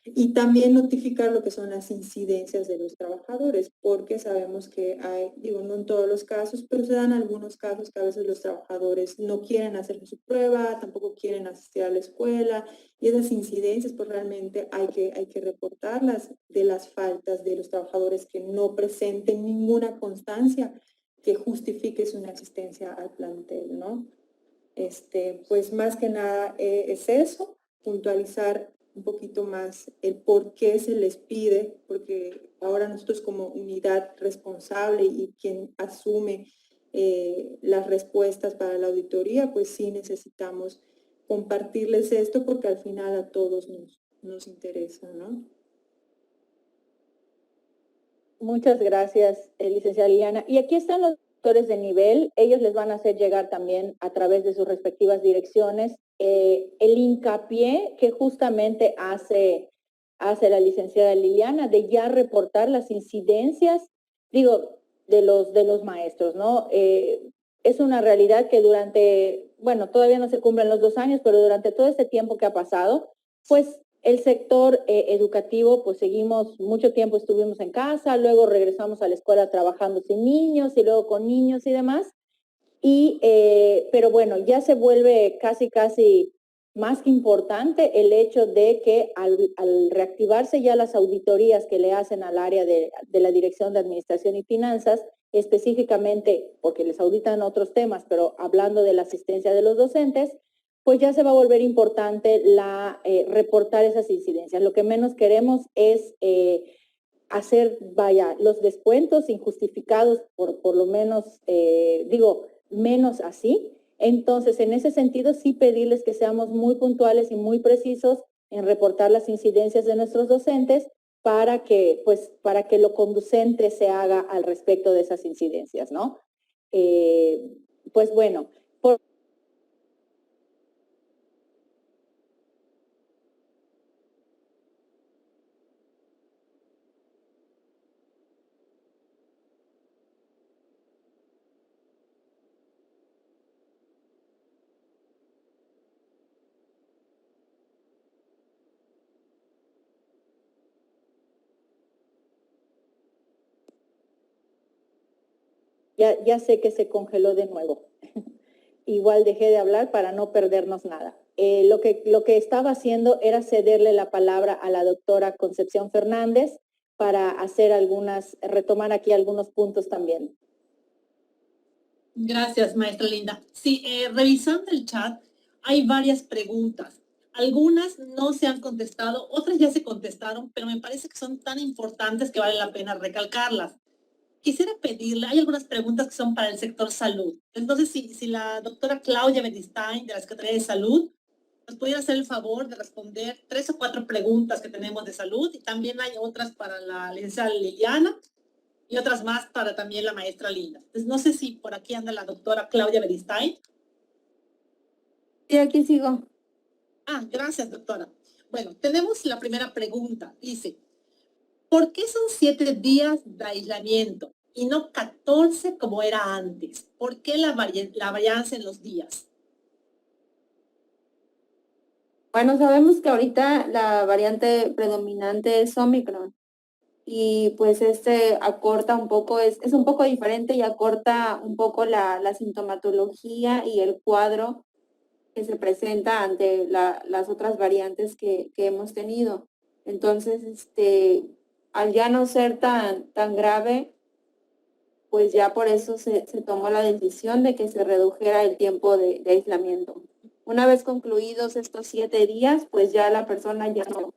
y también notificar lo que son las incidencias de los trabajadores, porque sabemos que hay, digo, no en todos los casos, pero se dan algunos casos que a veces los trabajadores no quieren hacer su prueba, tampoco quieren asistir a la escuela, y esas incidencias pues realmente hay que reportarlas de las faltas de los trabajadores que no presenten ninguna constancia que justifique su asistencia al plantel, ¿no? Pues más que nada es eso, puntualizar un poquito más el por qué se les pide, porque ahora nosotros como unidad responsable y quien asume las respuestas para la auditoría, pues sí necesitamos compartirles esto porque al final a todos nos interesa, ¿no? Muchas gracias, licenciada Liliana. Y aquí están los directores de nivel. Ellos les van a hacer llegar también a través de sus respectivas direcciones el hincapié que justamente hace la licenciada Liliana de ya reportar las incidencias, digo, de los maestros, ¿no? Es una realidad que bueno, todavía no se cumplen los 2 años, pero durante todo este tiempo que ha pasado, pues el sector educativo, pues seguimos, mucho tiempo estuvimos en casa, luego regresamos a la escuela trabajando sin niños y luego con niños y demás. Pero bueno, ya se vuelve casi más que importante el hecho de que al reactivarse ya las auditorías que le hacen al área de la Dirección de Administración y Finanzas, específicamente porque les auditan otros temas, pero hablando de la asistencia de los docentes, pues ya se va a volver importante reportar esas incidencias. Lo que menos queremos es hacer, los descuentos injustificados, por lo menos, menos así. Entonces, en ese sentido, sí pedirles que seamos muy puntuales y muy precisos en reportar las incidencias de nuestros docentes para que lo conducente se haga al respecto de esas incidencias, ¿no? Pues bueno, ya sé que se congeló de nuevo. Igual dejé de hablar para no perdernos nada. Lo que estaba haciendo era cederle la palabra a la doctora Concepción Fernández para retomar aquí algunos puntos también. Gracias, maestra Linda. Sí, revisando el chat, hay varias preguntas. Algunas no se han contestado, otras ya se contestaron, pero me parece que son tan importantes que vale la pena recalcarlas. Quisiera pedirle, hay algunas preguntas que son para el sector salud. Entonces, si la doctora Claudia Bedistain, de la Secretaría de Salud, nos pudiera hacer el favor de responder 3 o 4 preguntas que tenemos de salud, y también hay otras para la licenciada Liliana, y otras más para también la maestra Linda. Entonces, no sé si por aquí anda la doctora Claudia Beristain. Sí, aquí sigo. Gracias, doctora. Bueno, tenemos la primera pregunta. Dice, ¿por qué son 7 días de aislamiento y no 14 como era antes? ¿Por qué la varianza en los días? Bueno, sabemos que ahorita la variante predominante es Omicron y pues acorta un poco, es un poco diferente y acorta un poco la sintomatología y el cuadro que se presenta ante las otras variantes que hemos tenido. Entonces, al ya no ser tan grave, pues ya por eso se tomó la decisión de que se redujera el tiempo de aislamiento. Una vez concluidos estos 7 días, pues ya la persona ya no.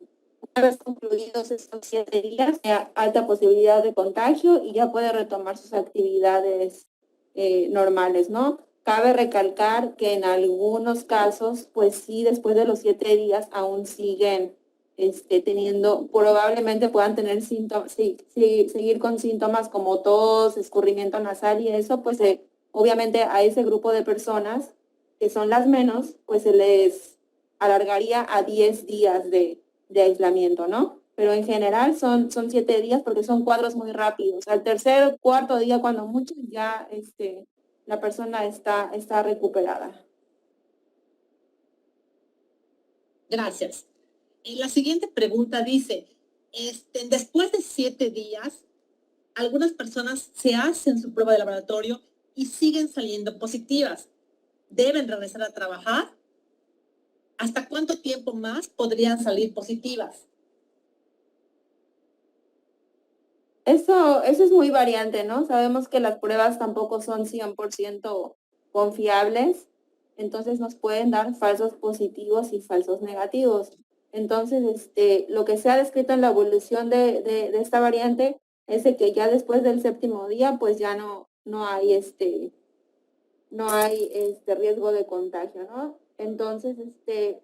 Una vez concluidos estos 7 días, hay alta posibilidad de contagio y ya puede retomar sus actividades normales, ¿no? Cabe recalcar que en algunos casos, pues sí, después de los 7 días aún siguen teniendo, probablemente puedan tener síntomas, seguir con síntomas como tos, escurrimiento nasal y eso, pues obviamente a ese grupo de personas, que son las menos, pues se les alargaría a 10 días de aislamiento, ¿no? Pero en general son 7 días porque son cuadros muy rápidos. Al tercer, cuarto día, cuando mucho, ya la persona está recuperada. Gracias. La siguiente pregunta dice, después de 7 días, algunas personas se hacen su prueba de laboratorio y siguen saliendo positivas. ¿Deben regresar a trabajar? ¿Hasta cuánto tiempo más podrían salir positivas? Eso es muy variante, ¿no? Sabemos que las pruebas tampoco son 100% confiables, entonces nos pueden dar falsos positivos y falsos negativos. Entonces, lo que se ha descrito en la evolución de esta variante es de que ya después del 7º día, pues ya no hay riesgo de contagio, ¿no? Entonces,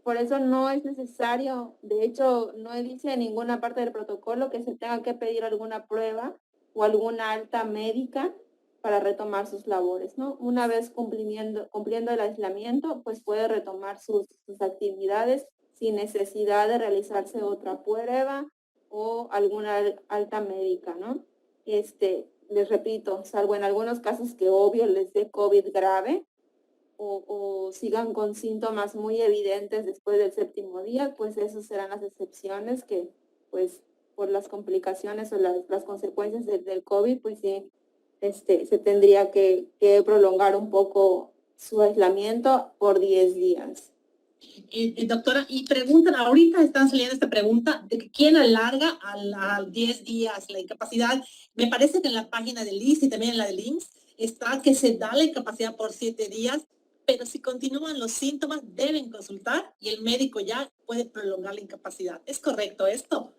por eso no es necesario, de hecho, no dice en ninguna parte del protocolo que se tenga que pedir alguna prueba o alguna alta médica para retomar sus labores, ¿no? Una vez cumpliendo el aislamiento, pues puede retomar sus actividades sin necesidad de realizarse otra prueba o alguna alta médica, ¿no? Les repito, salvo en algunos casos que obvio les dé COVID grave o sigan con síntomas muy evidentes después del 7º día, pues esas serán las excepciones que, pues, por las complicaciones o las consecuencias del COVID, pues sí, se tendría que prolongar un poco su aislamiento por 10 días. Doctora, y preguntan, ahorita están saliendo esta pregunta de que quién alarga a 10 días la incapacidad. Me parece que en la página del ISSSTE y también en la del IMSS está que se da la incapacidad por 7 días, pero si continúan los síntomas deben consultar y el médico ya puede prolongar la incapacidad. ¿Es correcto esto?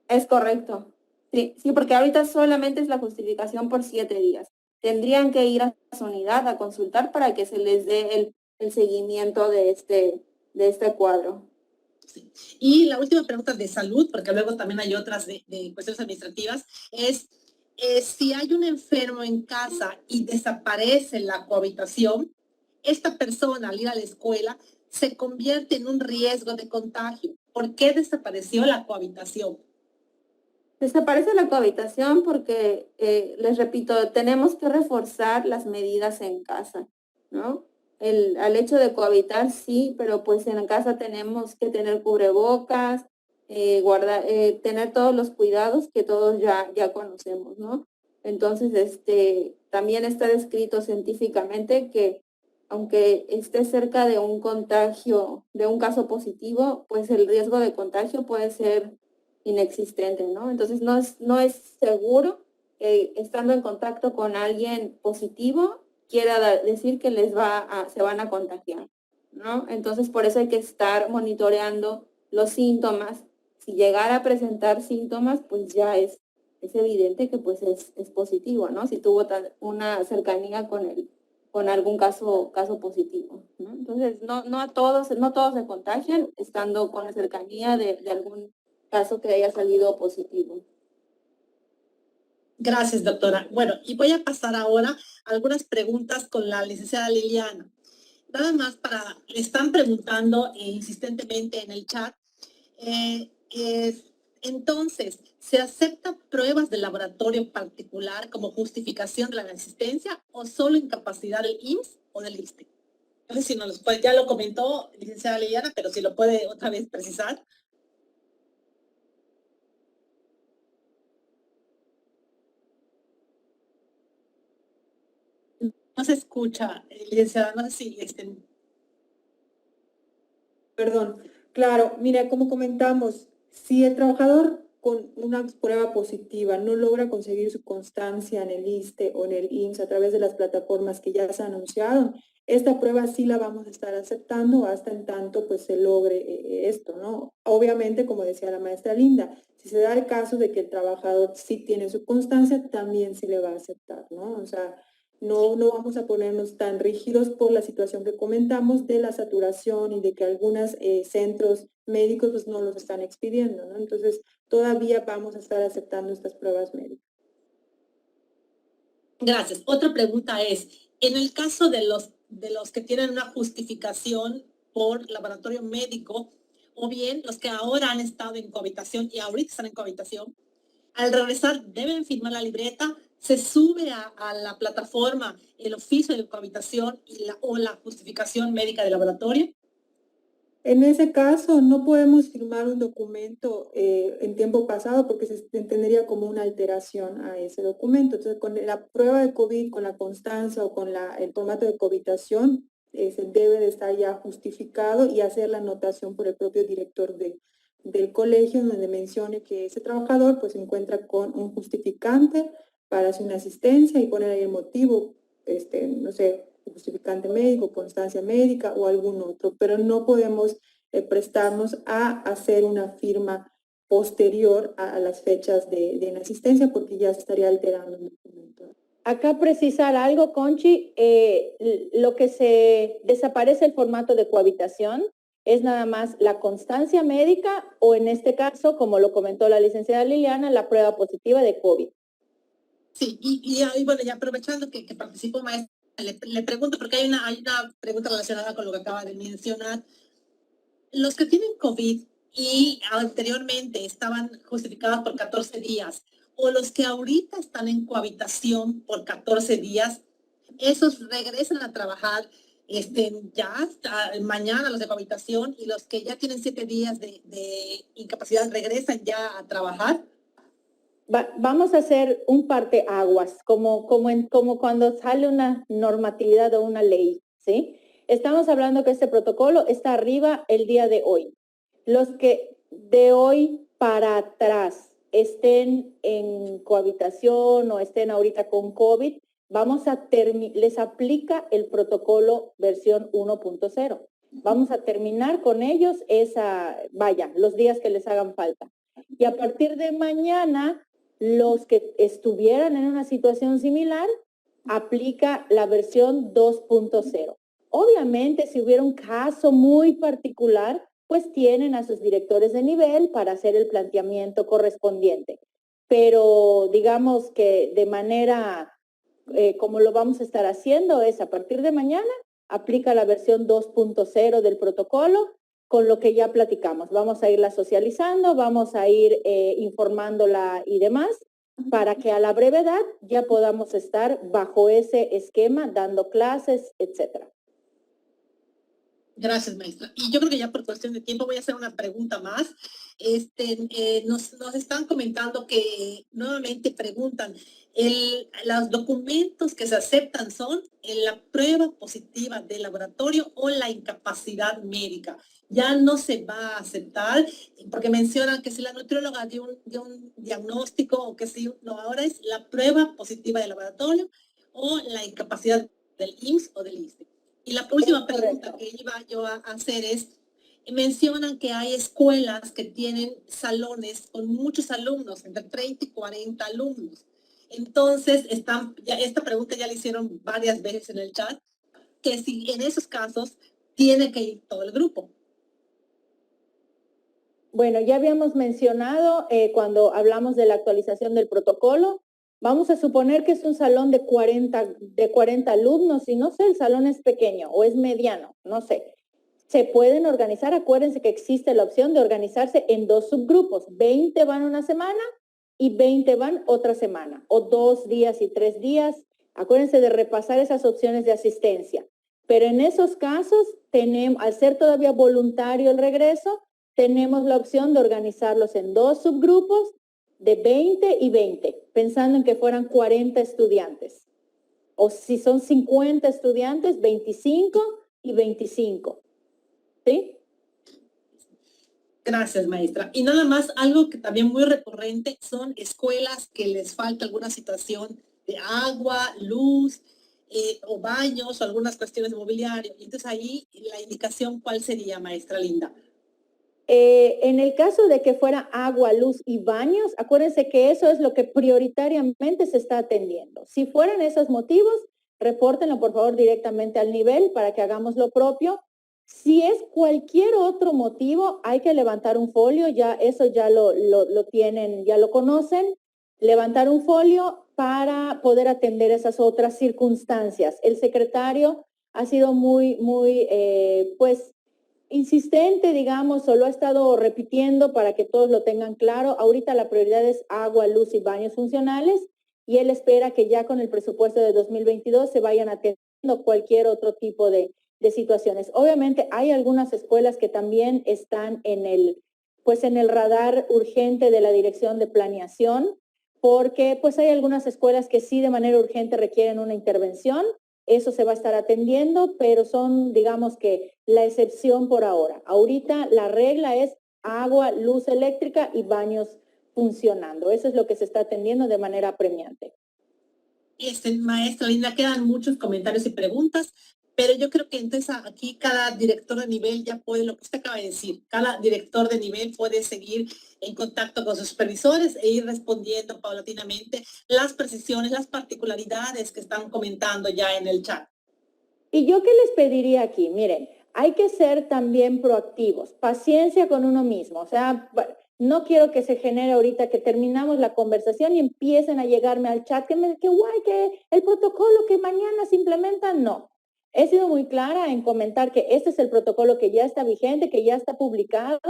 Es correcto. Sí, porque ahorita solamente es la justificación por 7 días. Tendrían que ir a su unidad a consultar para que se les dé el seguimiento de este cuadro. Sí. Y la última pregunta de salud, porque luego también hay otras de cuestiones administrativas, es si hay un enfermo en casa y desaparece la cohabitación, esta persona al ir a la escuela se convierte en un riesgo de contagio. ¿Por qué desapareció la cohabitación? Desaparece la cohabitación porque, les repito, tenemos que reforzar las medidas en casa, ¿no? Al hecho de cohabitar, sí, pero pues en casa tenemos que tener cubrebocas, tener todos los cuidados que todos ya conocemos, ¿no? Entonces, también está descrito científicamente que aunque esté cerca de un contagio, de un caso positivo, pues el riesgo de contagio puede ser inexistente, ¿no? Entonces no es seguro estando en contacto con alguien positivo decir que se van a contagiar, ¿no? Entonces, por eso hay que estar monitoreando los síntomas. Si llegara a presentar síntomas, pues ya es evidente que pues es positivo, ¿no? Si tuvo una cercanía con algún caso positivo, ¿no? Entonces, no todos se contagian estando con la cercanía de algún caso que haya salido positivo. Gracias, doctora. Bueno, y voy a pasar ahora a algunas preguntas con la licenciada Liliana. Nada más le están preguntando insistentemente en el chat, entonces, ¿se aceptan pruebas de laboratorio particular como justificación de la asistencia o solo incapacidad del IMSS o del ISSSTE? No sé si ya lo comentó licenciada Liliana, pero si lo puede otra vez precisar. No se escucha, licenciada, no sé si Perdón, claro, mira, como comentamos, si el trabajador con una prueba positiva no logra conseguir su constancia en el ISSSTE o en el IMSS a través de las plataformas que ya se anunciaron, esta prueba sí la vamos a estar aceptando hasta en tanto pues se logre esto, ¿no? Obviamente, como decía la maestra Linda, si se da el caso de que el trabajador sí tiene su constancia, también se le va a aceptar, ¿no? O sea, no vamos a ponernos tan rígidos por la situación que comentamos de la saturación y de que algunos centros médicos pues no los están expidiendo, ¿no? Entonces, todavía vamos a estar aceptando estas pruebas médicas. Gracias. Otra pregunta es, en el caso de los que tienen una justificación por laboratorio médico, o bien los que ahora han estado en cohabitación y ahorita están en cohabitación, al regresar deben firmar la libreta, se sube a la plataforma el oficio de cohabitación o la justificación médica del laboratorio. En ese caso, no podemos firmar un documento en tiempo pasado porque se entendería como una alteración a ese documento. Entonces, con la prueba de COVID, con la constancia o con el formato de cohabitación, se debe de estar ya justificado y hacer la anotación por el propio director del colegio, donde mencione que ese trabajador pues se encuentra con un justificante para su asistencia y poner ahí el motivo, no sé, justificante médico, constancia médica o algún otro, pero no podemos prestarnos a hacer una firma posterior a las fechas de inasistencia porque ya se estaría alterando el documento. Acá precisar algo, Conchi, lo que se desaparece el formato de cohabitación es nada más la constancia médica o en este caso, como lo comentó la licenciada Liliana, la prueba positiva de COVID. Sí, y bueno, ya aprovechando que participo, maestra, le pregunto, porque hay una pregunta relacionada con lo que acaba de mencionar. Los que tienen COVID y anteriormente estaban justificados por 14 días, o los que ahorita están en cohabitación por 14 días, esos regresan a trabajar ya hasta mañana, los de cohabitación, y los que ya tienen 7 días de incapacidad regresan ya a trabajar. Vamos a hacer un parteaguas, como cuando sale una normatividad o una ley, ¿sí? Estamos hablando que este protocolo está arriba el día de hoy. Los que de hoy para atrás estén en cohabitación o estén ahorita con COVID, les aplica el protocolo versión 1.0. Vamos a terminar con ellos los días que les hagan falta. Y a partir de mañana, los que estuvieran en una situación similar, aplica la versión 2.0. Obviamente, si hubiera un caso muy particular, pues tienen a sus directores de nivel para hacer el planteamiento correspondiente. Pero digamos que de manera, como lo vamos a estar haciendo, es a partir de mañana, aplica la versión 2.0 del protocolo, con lo que ya platicamos. Vamos a irla socializando, vamos a ir informándola y demás, para que a la brevedad ya podamos estar bajo ese esquema, dando clases, etcétera. Gracias, maestra. Y yo creo que ya por cuestión de tiempo voy a hacer una pregunta más. Nos están comentando que nuevamente preguntan, los documentos que se aceptan son la prueba positiva del laboratorio o la incapacidad médica. Ya no se va a aceptar, porque mencionan que si la nutrióloga dio un diagnóstico o que si no, ahora es la prueba positiva del laboratorio o la incapacidad del IMSS o del ISSSTE. Y la última pregunta correcto. que iba yo a hacer es, mencionan que hay escuelas que tienen salones con muchos alumnos, entre 30 y 40 alumnos. Entonces, esta pregunta ya la hicieron varias veces en el chat, que si en esos casos tiene que ir todo el grupo. Bueno, ya habíamos mencionado cuando hablamos de la actualización del protocolo, vamos a suponer que es un salón de 40 alumnos y no sé, el salón es pequeño o es mediano, no sé. Se pueden organizar, acuérdense que existe la opción de organizarse en 2 subgrupos, 20 van una semana y 20 van otra semana, o 2 días y 3 días. Acuérdense de repasar esas opciones de asistencia. Pero en esos casos, al ser todavía voluntario el regreso, tenemos la opción de organizarlos en 2 subgrupos de 20 y 20, pensando en que fueran 40 estudiantes. O si son 50 estudiantes, 25 y 25. ¿Sí? Gracias, maestra. Y nada más, algo que también muy recurrente son escuelas que les falta alguna situación de agua, luz, o baños, o algunas cuestiones de mobiliario. Entonces ahí la indicación, ¿cuál sería, maestra Linda? En el caso de que fuera agua, luz y baños, acuérdense que eso es lo que prioritariamente se está atendiendo. Si fueran esos motivos, repórtenlo por favor directamente al nivel para que hagamos lo propio. Si es cualquier otro motivo, hay que levantar un folio, ya eso ya lo tienen, ya lo conocen, levantar un folio para poder atender esas otras circunstancias. El secretario ha sido muy, pues, insistente, digamos, o lo ha estado repitiendo para que todos lo tengan claro. Ahorita la prioridad es agua, luz y baños funcionales y él espera que ya con el presupuesto de 2022 se vayan atendiendo cualquier otro tipo de situaciones. Obviamente hay algunas escuelas que también están en el radar urgente de la Dirección de Planeación, porque pues hay algunas escuelas que sí de manera urgente requieren una intervención. Eso se va a estar atendiendo, pero son, digamos que, la excepción por ahora. Ahorita la regla es agua, luz eléctrica y baños funcionando. Eso es lo que se está atendiendo de manera apremiante. Maestra Linda, quedan muchos comentarios y preguntas, pero yo creo que entonces aquí cada director de nivel ya puede, lo que usted acaba de decir, cada director de nivel puede seguir en contacto con sus supervisores e ir respondiendo paulatinamente las precisiones, las particularidades que están comentando ya en el chat. ¿Y yo qué les pediría aquí? Miren, hay que ser también proactivos, paciencia con uno mismo. O sea, no quiero que se genere ahorita que terminamos la conversación y empiecen a llegarme al chat que guay, que el protocolo que mañana se implementa, no. He sido muy clara en comentar que este es el protocolo que ya está vigente, que ya está publicado.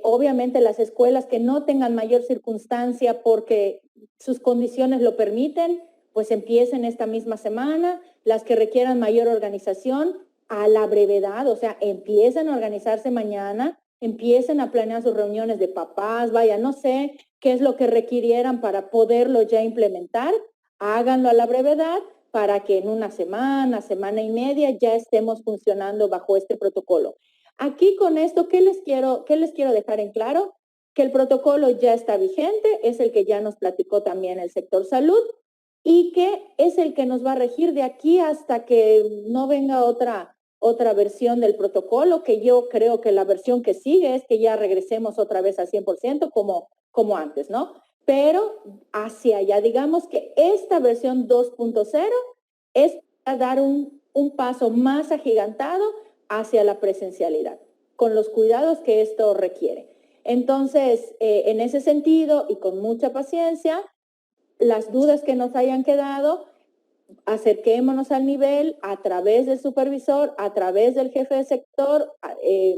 Obviamente las escuelas que no tengan mayor circunstancia porque sus condiciones lo permiten, pues empiecen esta misma semana. Las que requieran mayor organización, a la brevedad, o sea, empiecen a organizarse mañana, empiecen a planear sus reuniones de papás, vaya, no sé qué es lo que requirieran para poderlo ya implementar, háganlo a la brevedad para que en una semana, semana y media ya estemos funcionando bajo este protocolo. Aquí con esto, ¿qué les quiero dejar en claro? Que el protocolo ya está vigente, es el que ya nos platicó también el sector salud y que es el que nos va a regir de aquí hasta que no venga otra versión del protocolo, que yo creo que la versión que sigue es que ya regresemos otra vez al 100% como antes, ¿no? Pero hacia allá, digamos que esta versión 2.0 es para dar un paso más agigantado hacia la presencialidad, con los cuidados que esto requiere. Entonces, en ese sentido y con mucha paciencia, las dudas que nos hayan quedado, acerquémonos al nivel a través del supervisor, a través del jefe de sector,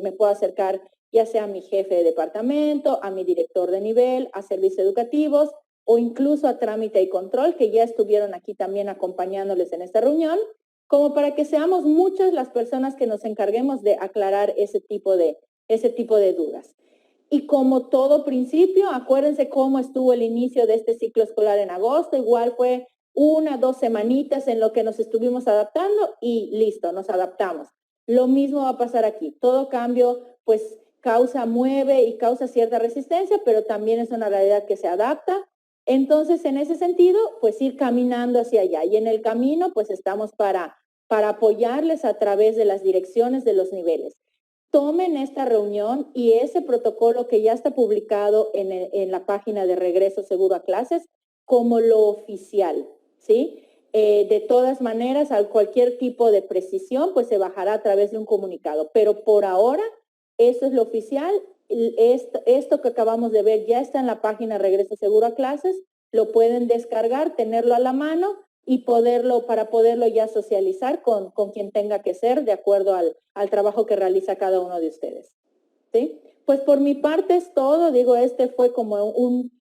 me puedo acercar ya sea a mi jefe de departamento, a mi director de nivel, a servicios educativos o incluso a trámite y control, que ya estuvieron aquí también acompañándoles en esta reunión, como para que seamos muchas las personas que nos encarguemos de aclarar ese tipo de dudas. Y como todo principio, acuérdense cómo estuvo el inicio de este ciclo escolar en agosto, igual fue 1, 2 semanitas en lo que nos estuvimos adaptando y listo, nos adaptamos. Lo mismo va a pasar aquí. Todo cambio, pues, mueve y causa cierta resistencia, pero también es una realidad que se adapta Entonces, en ese sentido, pues ir caminando hacia allá. Y en el camino, pues estamos para apoyarles a través de las direcciones de los niveles. Tomen esta reunión y ese protocolo que ya está publicado en la página de Regreso Seguro a Clases como lo oficial, ¿sí? De todas maneras, a cualquier tipo de precisión, pues se bajará a través de un comunicado. Pero por ahora, eso es lo oficial. Esto que acabamos de ver ya está en la página Regreso Seguro a Clases. Lo pueden descargar, tenerlo a la mano y para poderlo ya socializar con quien tenga que ser de acuerdo al trabajo que realiza cada uno de ustedes. ¿Sí? Pues por mi parte es todo. Digo, este fue como un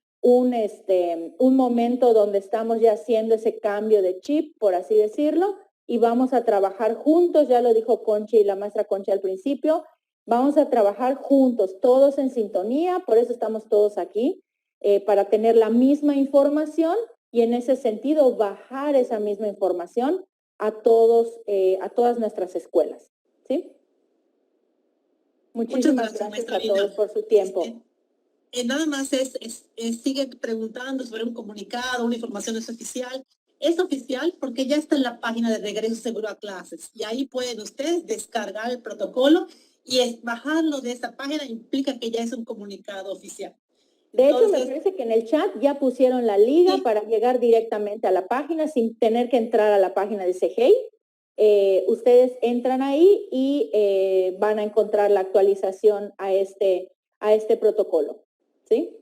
momento donde estamos ya haciendo ese cambio de chip, por así decirlo, y vamos a trabajar juntos, ya lo dijo Conchi y la maestra Conchi al principio, vamos a trabajar juntos, todos en sintonía, por eso estamos todos aquí, para tener la misma información y en ese sentido bajar esa misma información a todas nuestras escuelas. ¿Sí? Muchísimas gracias a todos por su tiempo. Nada más sigue preguntando sobre un comunicado, una información es oficial. Es oficial porque ya está en la página de Regreso Seguro a Clases y ahí pueden ustedes descargar el protocolo y bajarlo de esa página implica que ya es un comunicado oficial. De hecho, me parece que en el chat ya pusieron la liga para llegar directamente a la página sin tener que entrar a la página de CGI. Ustedes entran ahí y van a encontrar la actualización a este protocolo. ¿Sí?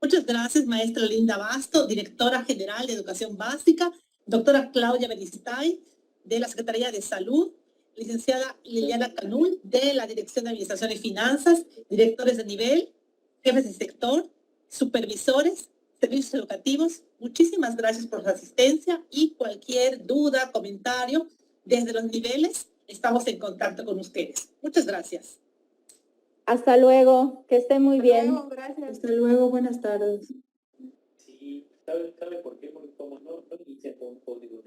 Muchas gracias, maestra Linda Basto, directora general de Educación Básica, doctora Claudia Beristain, de la Secretaría de Salud, licenciada Liliana Canul, de la Dirección de Administración y Finanzas, directores de nivel, jefes de sector, supervisores, servicios educativos. Muchísimas gracias por su asistencia y cualquier duda, comentario, desde los niveles, estamos en contacto con ustedes. Muchas gracias. Hasta luego, que estén muy bien. Luego, gracias. Hasta luego, buenas tardes. Sí, ¿sabe por qué? Porque como no inicia con código